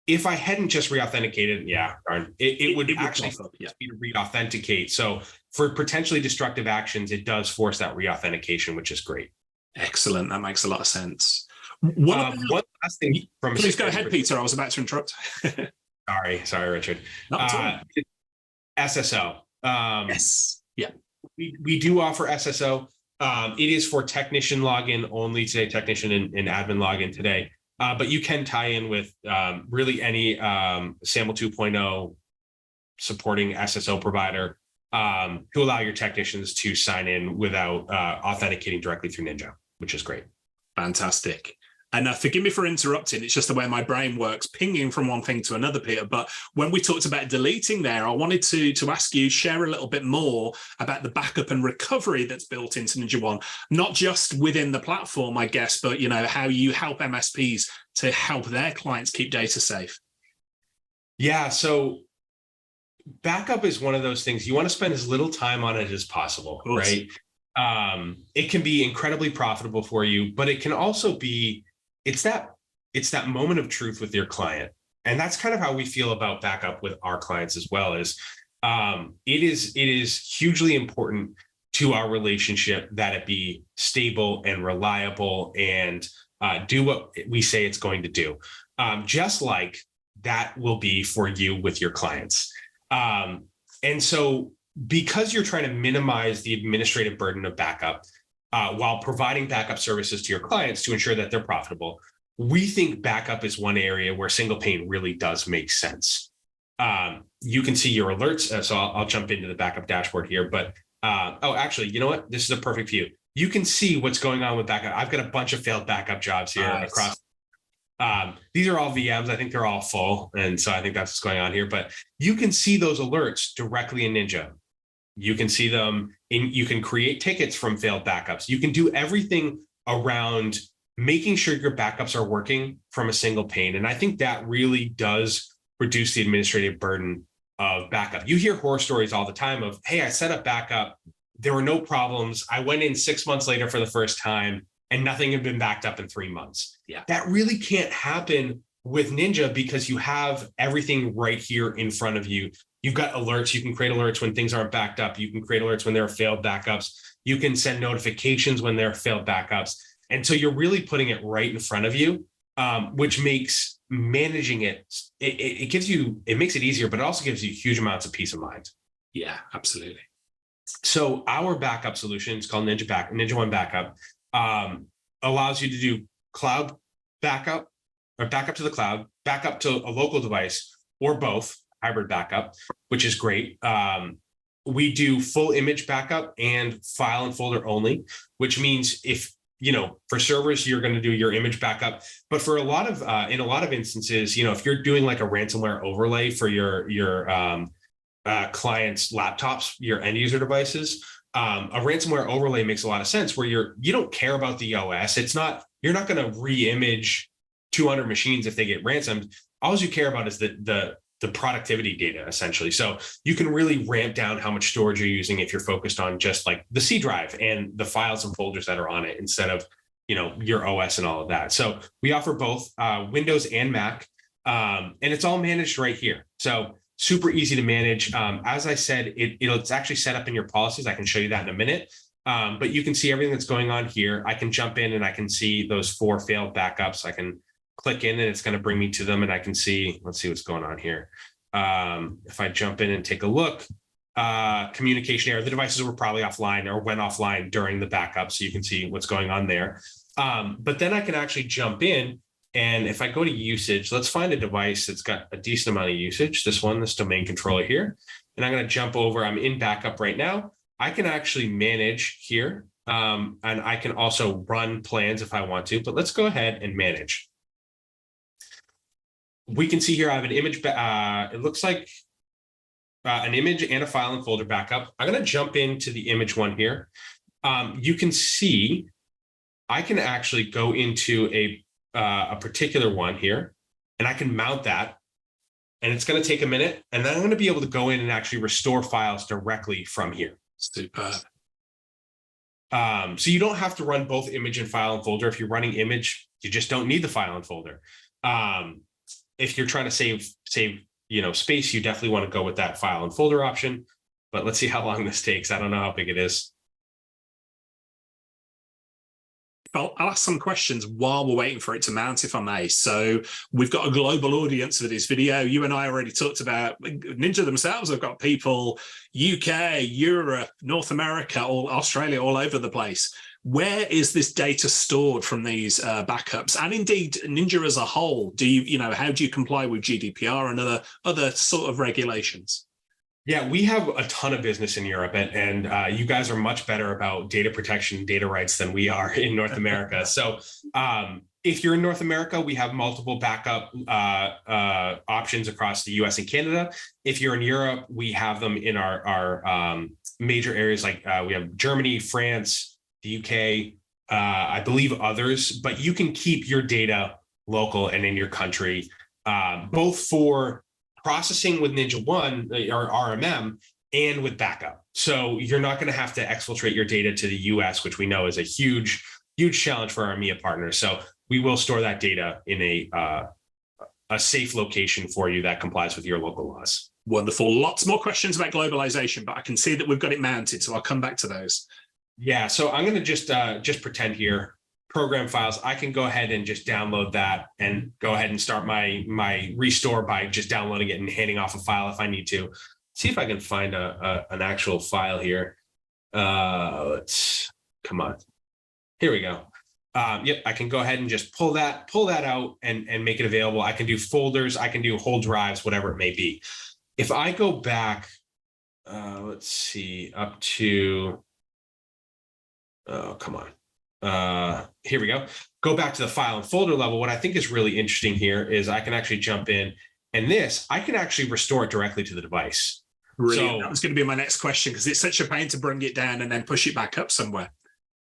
If I hadn't just re-authenticated, it would actually force me to re-authenticate. So for potentially destructive actions, it does force that re-authentication, which is great. Excellent. That makes a lot of sense. One last thing from please go ahead, Peter. I was about to interrupt. Sorry, Richard. SSO. Yes. Yeah. We do offer SSO. It is for technician login only today, technician and admin login today. But you can tie in with really any SAML 2.0 supporting SSO provider to allow your technicians to sign in without authenticating directly through Ninja, which is great. Fantastic. And forgive me for interrupting. It's just the way my brain works, pinging from one thing to another, Peter. But when we talked about deleting there, I wanted to ask you, share a little bit more about the backup and recovery that's built into NinjaOne, not just within the platform, I guess, but how you help MSPs to help their clients keep data safe. Yeah, so backup is one of those things you want to spend as little time on it as possible, right? It can be incredibly profitable for you, but it can also be it's that moment of truth with your client. And that's kind of how we feel about backup with our clients as well. Is it is hugely important to our relationship that it be stable and reliable and do what we say it's going to do. Just like that will be for you with your clients. And so because you're trying to minimize the administrative burden of backup while providing backup services to your clients to ensure that they're profitable, we think backup is one area where single pane really does make sense. You can see your alerts. So I'll jump into the backup dashboard here. But actually, you know what? This is a perfect view. You can see what's going on with backup. I've got a bunch of failed backup jobs here across. These are all VMs. I think they're all full. And so I think that's what's going on here. But you can see those alerts directly in Ninja. You can see them you can create tickets from failed backups. You can do everything around making sure your backups are working from a single pane. And I think that really does reduce the administrative burden of backup. You hear horror stories all the time of, hey, I set up backup. There were no problems. I went in 6 months later for the first time and nothing had been backed up in 3 months. Yeah. That really can't happen with Ninja because you have everything right here in front of you. You've got alerts. You can create alerts when things aren't backed up. You can create alerts when there are failed backups. You can send notifications when there are failed backups. And so you're really putting it right in front of you, which makes managing it makes it easier, but it also gives you huge amounts of peace of mind. Yeah, absolutely. So our backup solution is called NinjaOne Backup. Allows you to do cloud backup or backup to the cloud, backup to a local device, or both, hybrid backup, which is great. We do full image backup and file and folder only, which means if, for servers, you're going to do your image backup. But for in a lot of instances, if you're doing like a ransomware overlay for your clients' laptops, your end user devices, a ransomware overlay makes a lot of sense where you don't care about the OS. You're not going to re-image 200 machines if they get ransomed. All you care about is the productivity data, essentially. So you can really ramp down how much storage you're using if you're focused on just like the C drive and the files and folders that are on it instead of, your OS and all of that. So we offer both Windows and Mac, and it's all managed right here. So super easy to manage. As I said, it's actually set up in your policies. I can show you that in a minute. But you can see everything that's going on here. I can jump in and I can see those 4 failed backups. I can click in and it's going to bring me to them and I can see, let's see what's going on here. If I jump in and take a look, communication error, the devices were probably offline or went offline during the backup. So you can see what's going on there. But then I can actually jump in. And if I go to usage, let's find a device that's got a decent amount of usage. This domain controller here. And I'm going to jump over. I'm in backup right now. I can actually manage here. And I can also run plans if I want to, but let's go ahead and manage. We can see here I have an image. It looks like an image and a file and folder backup. I'm going to jump into the image one here. You can see I can actually go into a particular one here, and I can mount that and it's going to take a minute. And then I'm going to be able to go in and actually restore files directly from here. Superb. So you don't have to run both image and file and folder. If you're running image, you just don't need the file and folder. If you're trying to save space, you definitely want to go with that file and folder option. But let's see how long this takes. I don't know how big it is. I'll ask some questions while we're waiting for it to mount, if I may. So we've got a global audience for this video. You and I already talked about Ninja themselves. Have got people UK, Europe, North America, Australia, all over the place. Where is this data stored from these backups? And indeed, Ninja as a whole, how do you comply with GDPR and other sort of regulations? Yeah, we have a ton of business in Europe, and you guys are much better about data protection, data rights than we are in North America. So if you're in North America, we have multiple backup options across the US and Canada. If you're in Europe, we have them in our major areas like we have Germany, France, the UK, I believe others, but you can keep your data local and in your country, both for processing with NinjaOne or RMM and with backup. So you're not going to have to exfiltrate your data to the US, which we know is a huge challenge for our EMEA partners. So we will store that data in a safe location for you that complies with your local laws. Wonderful. Lots more questions about globalization, but I can see that we've got it mounted, so I'll come back to those. Yeah, so I'm going to just pretend here. Program files, I can go ahead and just download that and go ahead and start my restore by just downloading it and handing off a file if I need to. See if I can find an actual file here. Let's come on. Here we go. Yep, I can go ahead and just pull that out and make it available. I can do folders, I can do whole drives, whatever it may be. If I go back, let's see, up to, oh, come on. Here we go back to the file and folder level. What I think is really interesting here is I can actually jump in, and I can actually restore it directly to the device. Brilliant. So that was going to be my next question, because it's such a pain to bring it down and then push it back up somewhere.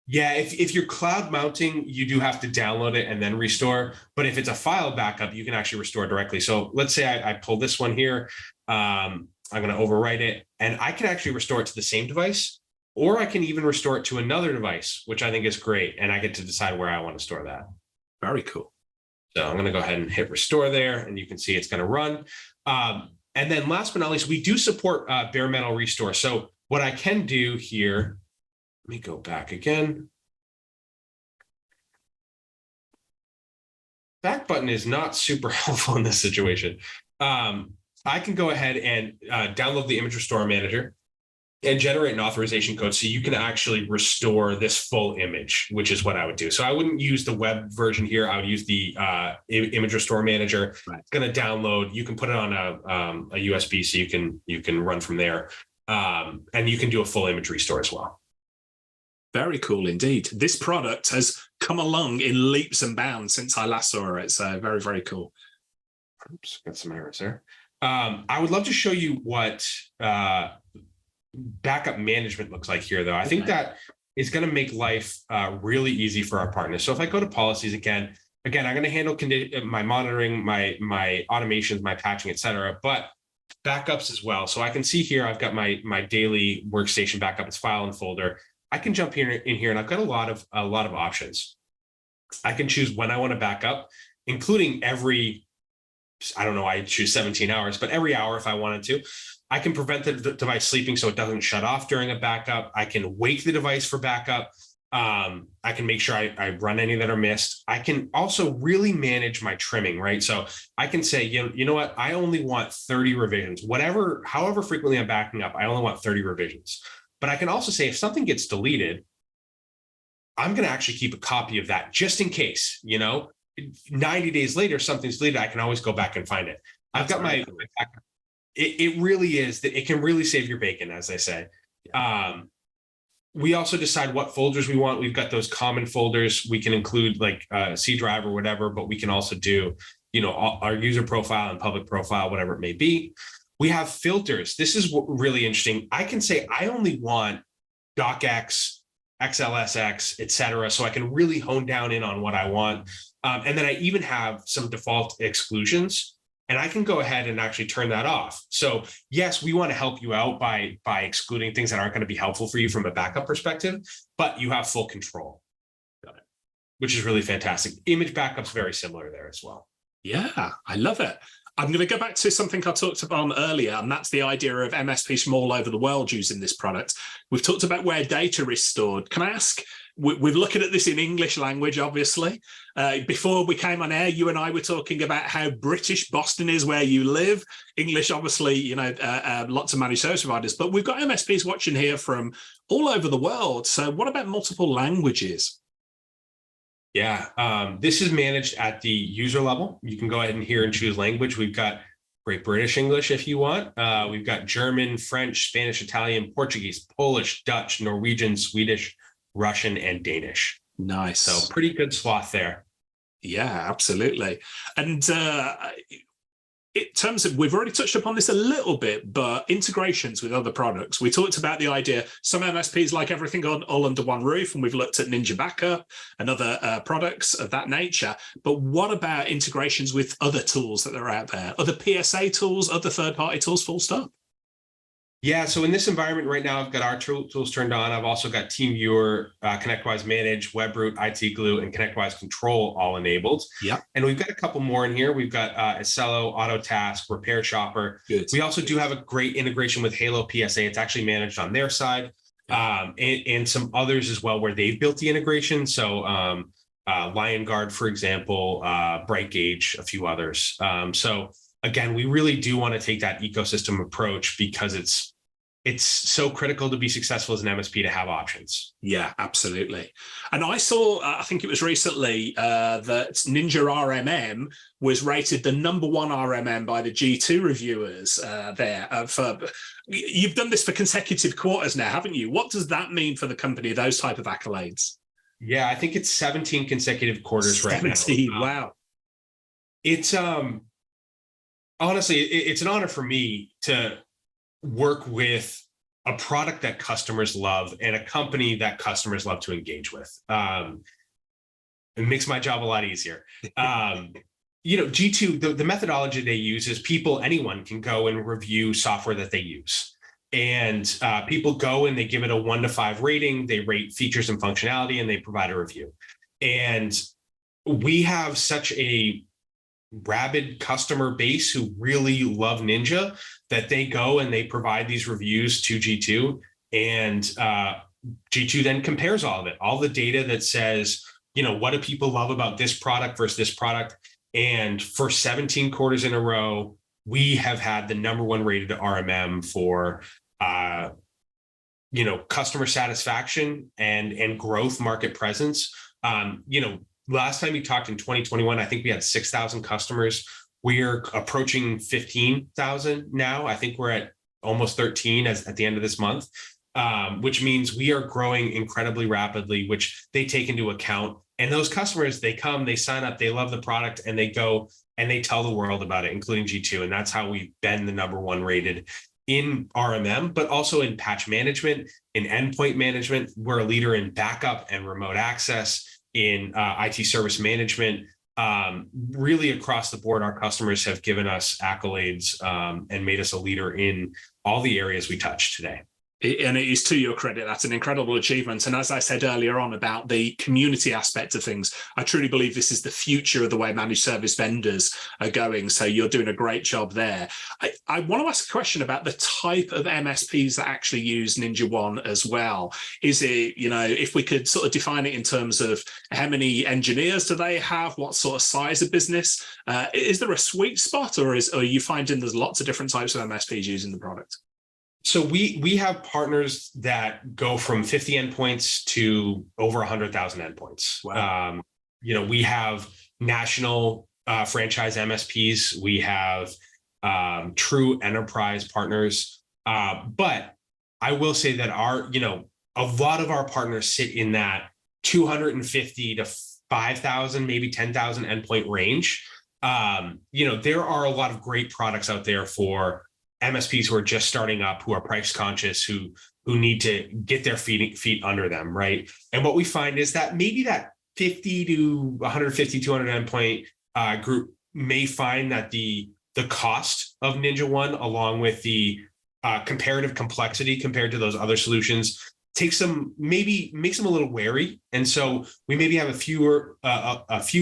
Yeah, if you're cloud mounting, you do have to download it and then restore. But if it's a file backup, you can actually restore directly. So let's say I pull this one here. I'm going to overwrite it, and I can actually restore it to the same device. Or I can even restore it to another device, which I think is great. And I get to decide where I want to store that. Very cool. So I'm going to go ahead and hit restore there, and you can see it's going to run. And then last but not least, we do support bare metal restore. So what I can do here, let me go back again. Back button is not super helpful in this situation. I can go ahead and download the image restore manager and generate an authorization code so you can actually restore this full image, which is what I would do. So I wouldn't use the web version here. I would use the image restore manager. Right. It's going to download. You can put it on a USB so you can run from there. And you can do a full image restore as well. Very cool indeed. This product has come along in leaps and bounds since I last saw it. So very, very cool. Oops, got some errors there. I would love to show you what backup management looks like here, though. I think that is going to make life really easy for our partners. So if I go to policies again, I'm going to handle my monitoring, my automations, my patching, et cetera, but backups as well. So I can see here, I've got my daily workstation backup. It's file and folder. I can jump in here and I've got a lot of options. I can choose when I want to back up, including every, I don't know, I choose 17 hours, but every hour if I wanted to. I can prevent the device sleeping so it doesn't shut off during a backup. I can wake the device for backup. I can make sure I run any that are missed. I can also really manage my trimming, right? So I can say, you know what? I only want 30 revisions, however frequently I'm backing up, I only want 30 revisions. But I can also say if something gets deleted, I'm going to actually keep a copy of that just in case, 90 days later, something's deleted, I can always go back and find it. I've got my backup. It really is that it can really save your bacon, as I say. We also decide what folders we want. We've got those common folders. We can include like C drive or whatever, but we can also do, our user profile and public profile, whatever it may be. We have filters. This is really interesting. I can say I only want DocX, XLSX, et cetera, so I can really hone down in on what I want. And then I even have some default exclusions. and I can go ahead and actually turn that off. So yes, we want to help you out by excluding things that aren't going to be helpful for you from a backup perspective, but you have full control. Got it. Which is really fantastic. Image backup's very similar there as well. Yeah, I love it. I'm going to go back to something I talked about earlier, and that's the idea of MSPs from all over the world using this product. We've talked about where data is stored. Can I ask, we're looking at this in English language, obviously. Before we came on air, you and I were talking about how British Boston is where you live. English, obviously, you know, lots of managed service providers, but we've got MSPs watching here from all over the world. So what about multiple languages? Yeah, this is managed at the user level. You can go ahead and here and choose language. We've got Great British English if you want. We've got German, French, Spanish, Italian, Portuguese, Polish, Dutch, Norwegian, Swedish, Russian, and Danish. Nice. So pretty good swath there. Yeah, absolutely. And in terms of, we've already touched upon this a little bit, but integrations with other products. We talked about the idea, some MSPs like everything all under one roof, and we've looked at Ninja Backup and other products of that nature. But what about integrations with other tools that are out there, other PSA tools, other third-party tools, full stop? Yeah, so in this environment right now, I've got our tools turned on. I've also got TeamViewer, ConnectWise Manage, WebRoot, IT Glue, and ConnectWise Control all enabled. Yeah. And we've got a couple more in here. We've got Acello, AutoTask, Repair Shopper. Good. We also do have a great integration with Halo PSA. It's actually managed on their side, and some others as well where they've built the integration. So Lion Guard, for example, Bright Gauge, a few others. So again, we really do want to take that ecosystem approach because it's so critical to be successful as an MSP to have options. Yeah, absolutely. And I saw, I think it was recently, that Ninja RMM was rated the #1 RMM by the G2 reviewers there. You've done this for consecutive quarters now, haven't you? What does that mean for the company, those type of accolades? Yeah, I think it's 17 consecutive quarters right now. 17, wow. It's honestly, it's an honor for me to work with a product that customers love and a company that customers love to engage with. It makes my job a lot easier. You know, G2, the methodology they use is anyone can go and review software that they use. And people go and they give it a 1 to 5 rating. They rate features and functionality, and they provide a review. And we have such a rabid customer base who really love Ninja that they go and they provide these reviews to G2, and G2 then compares all of it, all the data that says, you know, what do people love about this product versus this product? And for 17 quarters in a row, we have had the #1 rated RMM for you know, customer satisfaction and growth, market presence. You know, last time we talked in 2021, I think we had 6,000 customers. We're approaching 15,000 now. I think we're at almost 13 at the end of this month, which means we are growing incredibly rapidly, which they take into account. And those customers, they come, they sign up, they love the product, and they go and they tell the world about it, including G2. And that's how we've been the #1 rated in RMM, but also in patch management, in endpoint management. We're a leader in backup and remote access, in IT service management. Really across the board, our customers have given us accolades and made us a leader in all the areas we touch today. And it is to your credit. That's an incredible achievement. And as I said earlier on about the community aspect of things, I truly believe this is the future of the way managed service vendors are going. So you're doing a great job there. I want to ask a question about the type of MSPs that actually use NinjaOne as well. Is it, you know, if we could sort of define it in terms of how many engineers do they have, what sort of size of business? Is there a sweet spot, or are you finding there's lots of different types of MSPs using the product? So we have partners that go from 50 endpoints to over 100,000 endpoints. Wow. You know, we have national franchise MSPs. We have true enterprise partners. But I will say that a lot of our partners sit in that 250 to 5,000, maybe 10,000 endpoint range. You know, there are a lot of great products out there for MSPs who are just starting up, who are price conscious, who need to get their feet under them, right? And what we find is that maybe that 50 to 150, 200 endpoint group may find that the the cost of NinjaOne, along with the comparative complexity compared to those other solutions, makes them a little wary. And so we maybe have a few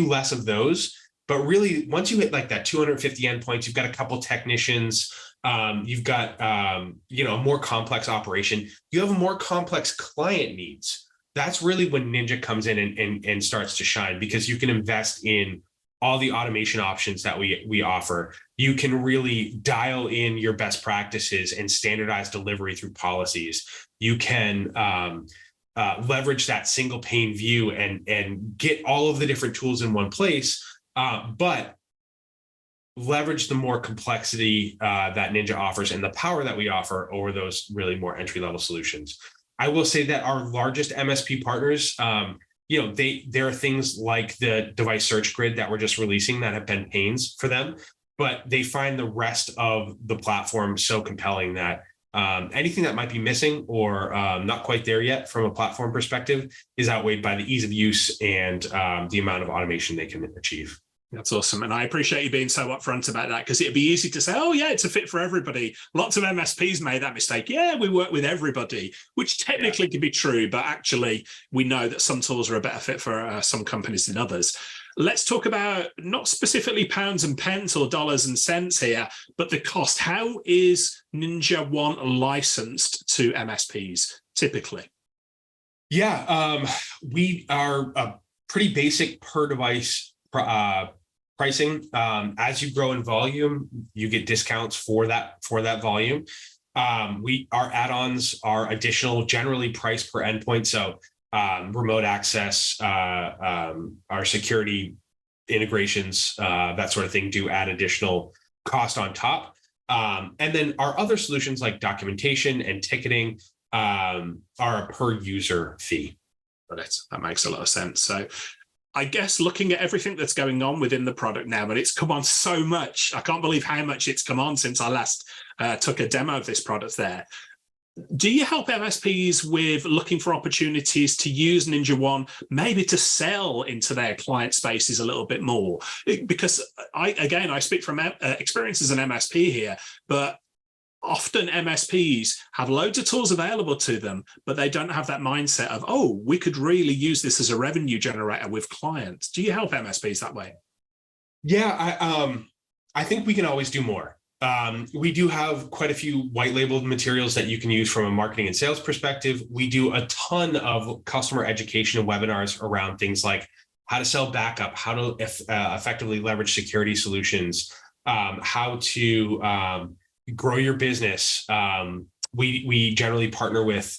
less of those. But really, once you hit like that 250 endpoints, you've got a couple technicians, you've got a more complex operation, you have a more complex client needs. That's really when Ninja comes in and starts to shine, because you can invest in all the automation options that we offer. You can really dial in your best practices and standardize delivery through policies. You can leverage that single pane view and get all of the different tools in one place, but leverage the more complexity that Ninja offers and the power that we offer over those really more entry-level solutions. I will say that our largest MSP partners, there are things like the device search grid that we're just releasing that have been pains for them, but they find the rest of the platform so compelling that anything that might be missing or not quite there yet from a platform perspective is outweighed by the ease of use and the amount of automation they can achieve. That's awesome. And I appreciate you being so upfront about that, because it'd be easy to say, oh, yeah, it's a fit for everybody. Lots of MSPs made that mistake. Yeah, we work with everybody, which technically can be true, but actually we know that some tools are a better fit for some companies than others. Let's talk about not specifically pounds and pence or dollars and cents here, but the cost. How is NinjaOne licensed to MSPs typically? Yeah, we are a pretty basic per device pricing. As you grow in volume, you get discounts for that volume. Our add-ons are additional, generally priced per endpoint. So remote access, our security integrations, that sort of thing, do add additional cost on top. And then our other solutions like documentation and ticketing are a per user fee. That makes a lot of sense. So I guess looking at everything that's going on within the product now, and it's come on so much. I can't believe how much it's come on since I last took a demo of this product there. Do you help MSPs with looking for opportunities to use NinjaOne, maybe to sell into their client spaces a little bit more? Because I speak from experience as an MSP here, but often MSPs have loads of tools available to them, but they don't have that mindset of, oh, we could really use this as a revenue generator with clients. Do you help MSPs that way? Yeah, I think we can always do more. We do have quite a few white labeled materials that you can use from a marketing and sales perspective. We do a ton of customer education and webinars around things like how to sell backup, how to effectively leverage security solutions, how to grow your business. We generally partner with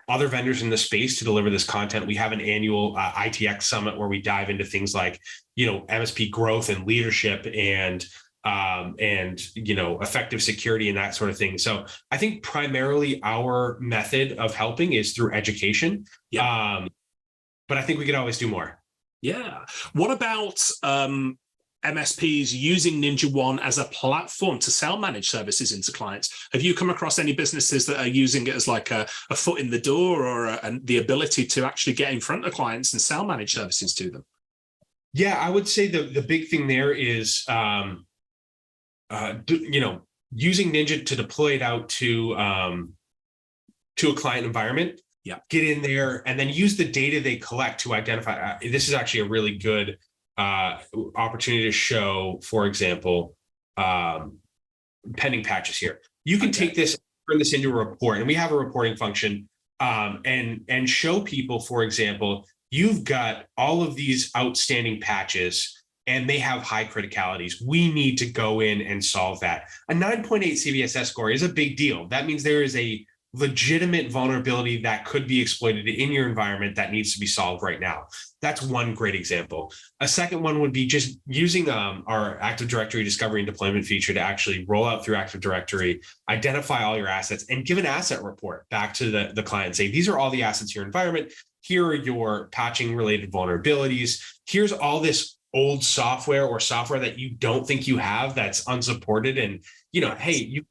other vendors in the space to deliver this content. We have an annual ITX summit where we dive into things like MSP growth and leadership and effective security and that sort of thing. So I think primarily our method of helping is through education. Yeah. But I think we could always do more. Yeah. What about MSPs using NinjaOne as a platform to sell managed services into clients? Have you come across any businesses that are using it as like a foot in the door or the ability to actually get in front of clients and sell managed services to them? Yeah, I would say the big thing there is, using Ninja to deploy it out to a client environment. Yeah, get in there and then use the data they collect to identify. This is actually a really good opportunity to show, for example, pending patches here. You can take this, turn this into a report, and we have a reporting function, and show people, for example, you've got all of these outstanding patches and they have high criticalities. We need to go in and solve that. A 9.8 CVSS score is a big deal. That means there is a legitimate vulnerability that could be exploited in your environment that needs to be solved right now. That's one great example. A second one would be just using our Active Directory discovery and deployment feature to actually roll out through Active Directory, identify all your assets, and give an asset report back to the client. Say, these are all the assets in your environment. Here are your patching related vulnerabilities. Here's all this old software or software that you don't think you have that's unsupported. And, hey,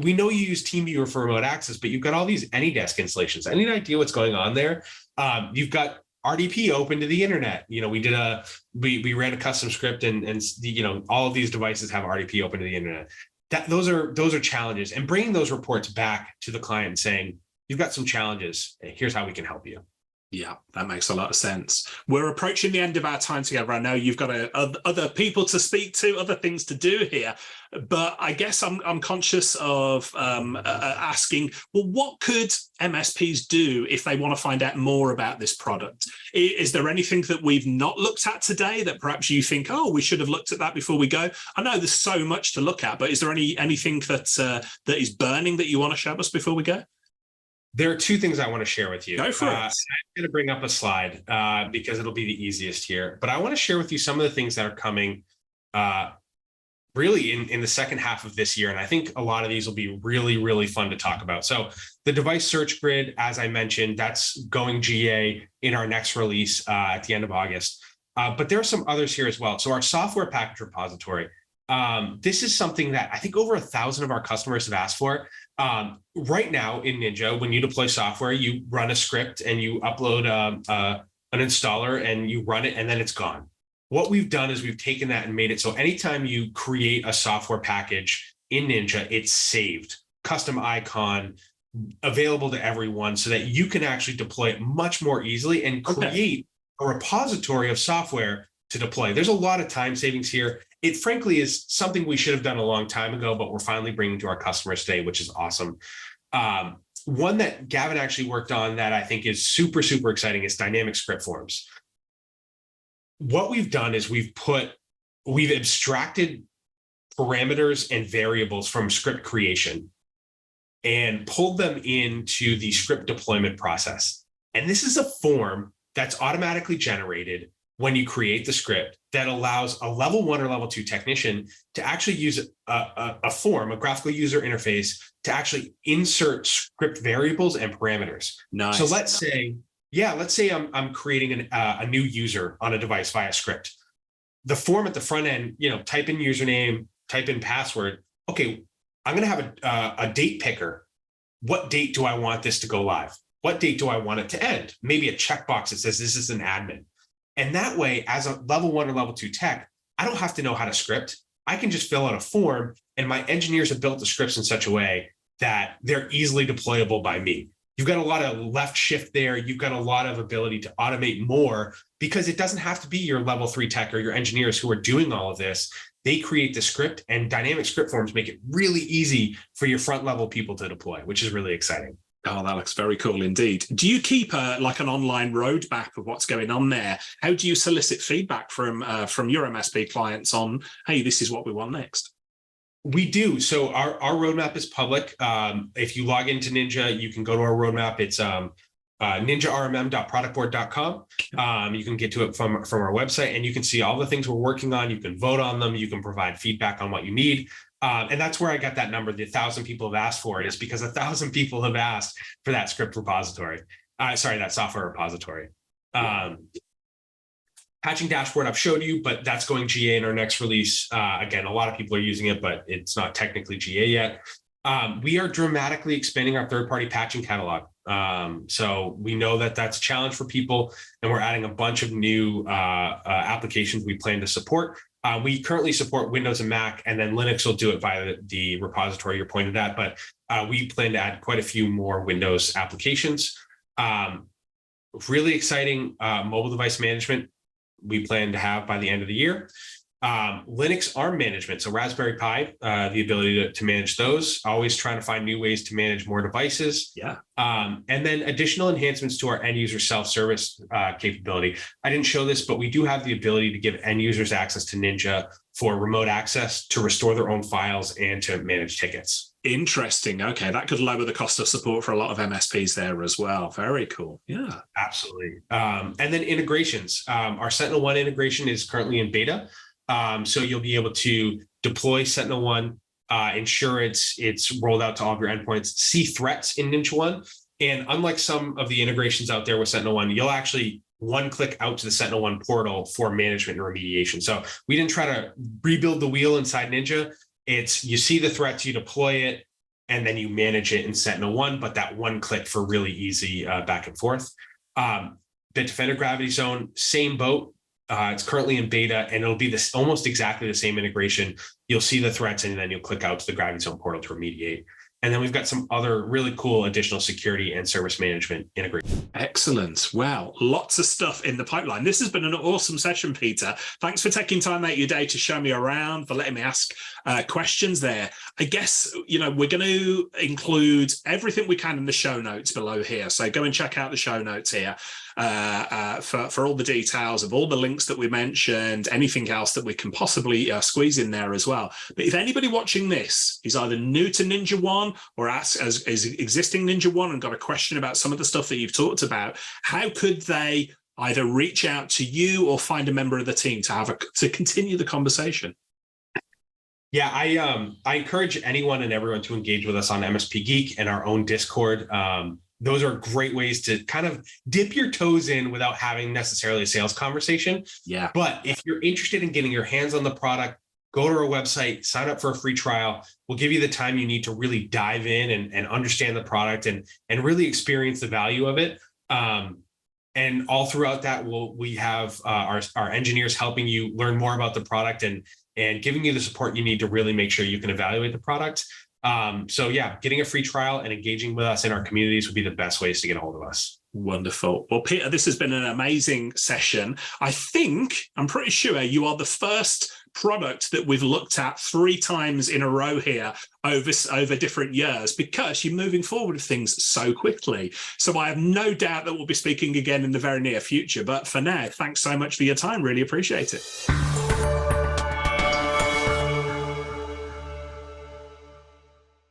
we know you use TeamViewer for remote access, but you've got all these AnyDesk installations. Any idea what's going on there? You've got RDP open to the internet. We ran a custom script and all of these devices have RDP open to the internet. Those are challenges, and bringing those reports back to the client and saying, you've got some challenges. Here's how we can help you. Yeah, that makes a lot of sense. We're approaching the end of our time together. I know you've got other people to speak to, other things to do here, but I guess I'm conscious of asking, well, what could MSPs do if they want to find out more about this product? Is there anything that we've not looked at today that perhaps you think, oh, we should have looked at that before we go? I know there's so much to look at, but is there anything that is burning that you want to show us before we go? There are two things I want to share with you. Go for it. I'm going to bring up a slide because it'll be the easiest here. But I want to share with you some of the things that are coming really in the second half of this year. And I think a lot of these will be really, really fun to talk about. So the device search grid, as I mentioned, that's going GA in our next release at the end of August. But there are some others here as well. So our software package repository. This is something that I think over 1,000 of our customers have asked for. Right now in Ninja, when you deploy software, you run a script and you upload an installer and you run it and then it's gone. What we've done is we've taken that and made it so anytime you create a software package in Ninja, it's saved, custom icon, available to everyone so that you can actually deploy it much more easily and create a repository of software to deploy. There's a lot of time savings here. It frankly is something we should have done a long time ago, but we're finally bringing to our customers today, which is awesome. One that Gavin actually worked on that I think is super, super exciting is dynamic script forms. What we've done is we've abstracted parameters and variables from script creation and pulled them into the script deployment process. And this is a form that's automatically generated when you create the script that allows a level 1 or level 2 technician to actually use a form, a graphical user interface to actually insert script variables and parameters. Nice. So let's say I'm creating a new user on a device via script. The form at the front end, type in username, type in password. Okay, I'm going to have a date picker. What date do I want this to go live? What date do I want it to end? Maybe a checkbox that says this is an admin. And that way, as a level 1 or level 2 tech, I don't have to know how to script. I can just fill out a form, and my engineers have built the scripts in such a way that they're easily deployable by me. You've got a lot of left shift there. You've got a lot of ability to automate more because it doesn't have to be your level 3 tech or your engineers who are doing all of this. They create the script, and dynamic script forms make it really easy for your front level people to deploy, which is really exciting. Oh, that looks very cool indeed. Do you keep like an online roadmap of what's going on there? How do you solicit feedback from your MSP clients on, hey, this is what we want next? We do. So our roadmap is public. If you log into Ninja, you can go to our roadmap. It's ninjarmm.productboard.com. You can get to it from our website, and you can see all the things we're working on. You can vote on them. You can provide feedback on what you need. And that's where I got that number. The 1,000 people have asked for it is because 1,000 people have asked for that script repository. That software repository. Patching dashboard I've showed you, but that's going GA in our next release. Again, a lot of people are using it, but it's not technically GA yet. We are dramatically expanding our third-party patching catalog. So we know that that's a challenge for people, and we're adding a bunch of new applications we plan to support. We currently support Windows and Mac, and then Linux will do it via the repository you're pointed at, but we plan to add quite a few more Windows applications. Really exciting mobile device management we plan to have by the end of the year. Linux ARM management, so Raspberry Pi, the ability to manage those, always trying to find new ways to manage more devices. Yeah. And then additional enhancements to our end user self-service capability. I didn't show this, but we do have the ability to give end users access to Ninja for remote access to restore their own files and to manage tickets. Interesting. Okay, that could lower the cost of support for a lot of MSPs there as well. Very cool. Yeah, absolutely. And then integrations. Our SentinelOne integration is currently in beta. So you'll be able to deploy SentinelOne, ensure it's rolled out to all of your endpoints, see threats in NinjaOne. And unlike some of the integrations out there with SentinelOne, you'll actually one-click out to the SentinelOne portal for management and remediation. So we didn't try to rebuild the wheel inside Ninja. It's you see the threats, you deploy it, and then you manage it in SentinelOne, but that one click for really easy back and forth. Bitdefender Gravity Zone, same boat. It's currently in beta, and it'll be this almost exactly the same integration. You'll see the threats, and then you'll click out to the Gravity Zone portal to remediate. And then we've got some other really cool additional security and service management integration. Excellent. Wow. Lots of stuff in the pipeline. This has been an awesome session, Peter. Thanks for taking time out of your day to show me around, for letting me ask questions there. I guess, you know, we're going to include everything we can in the show notes below here. So go and check out the show notes here for all the details of all the links that we mentioned, anything else that we can possibly squeeze in there as well. But if anybody watching this is either new to NinjaOne or as existing NinjaOne and got a question about some of the stuff that you've talked about, how could they either reach out to you or find a member of the team to continue the conversation? Yeah, I encourage anyone and everyone to engage with us on MSP Geek and our own Discord. Those are great ways to kind of dip your toes in without having necessarily a sales conversation. Yeah. But if you're interested in getting your hands on the product, go to our website, sign up for a free trial. We'll give you the time you need to really dive in and understand the product and really experience the value of it. And all throughout that, we have our engineers helping you learn more about the product and giving you the support you need to really make sure you can evaluate the product. So yeah, getting a free trial and engaging with us in our communities would be the best ways to get a hold of us. Wonderful. Well, Peter, this has been an amazing session. I'm pretty sure you are the first product that we've looked at 3 times in a row here over different years, because you're moving forward with things so quickly. So I have no doubt that we'll be speaking again in the very near future. But for now, thanks so much for your time. Really appreciate it.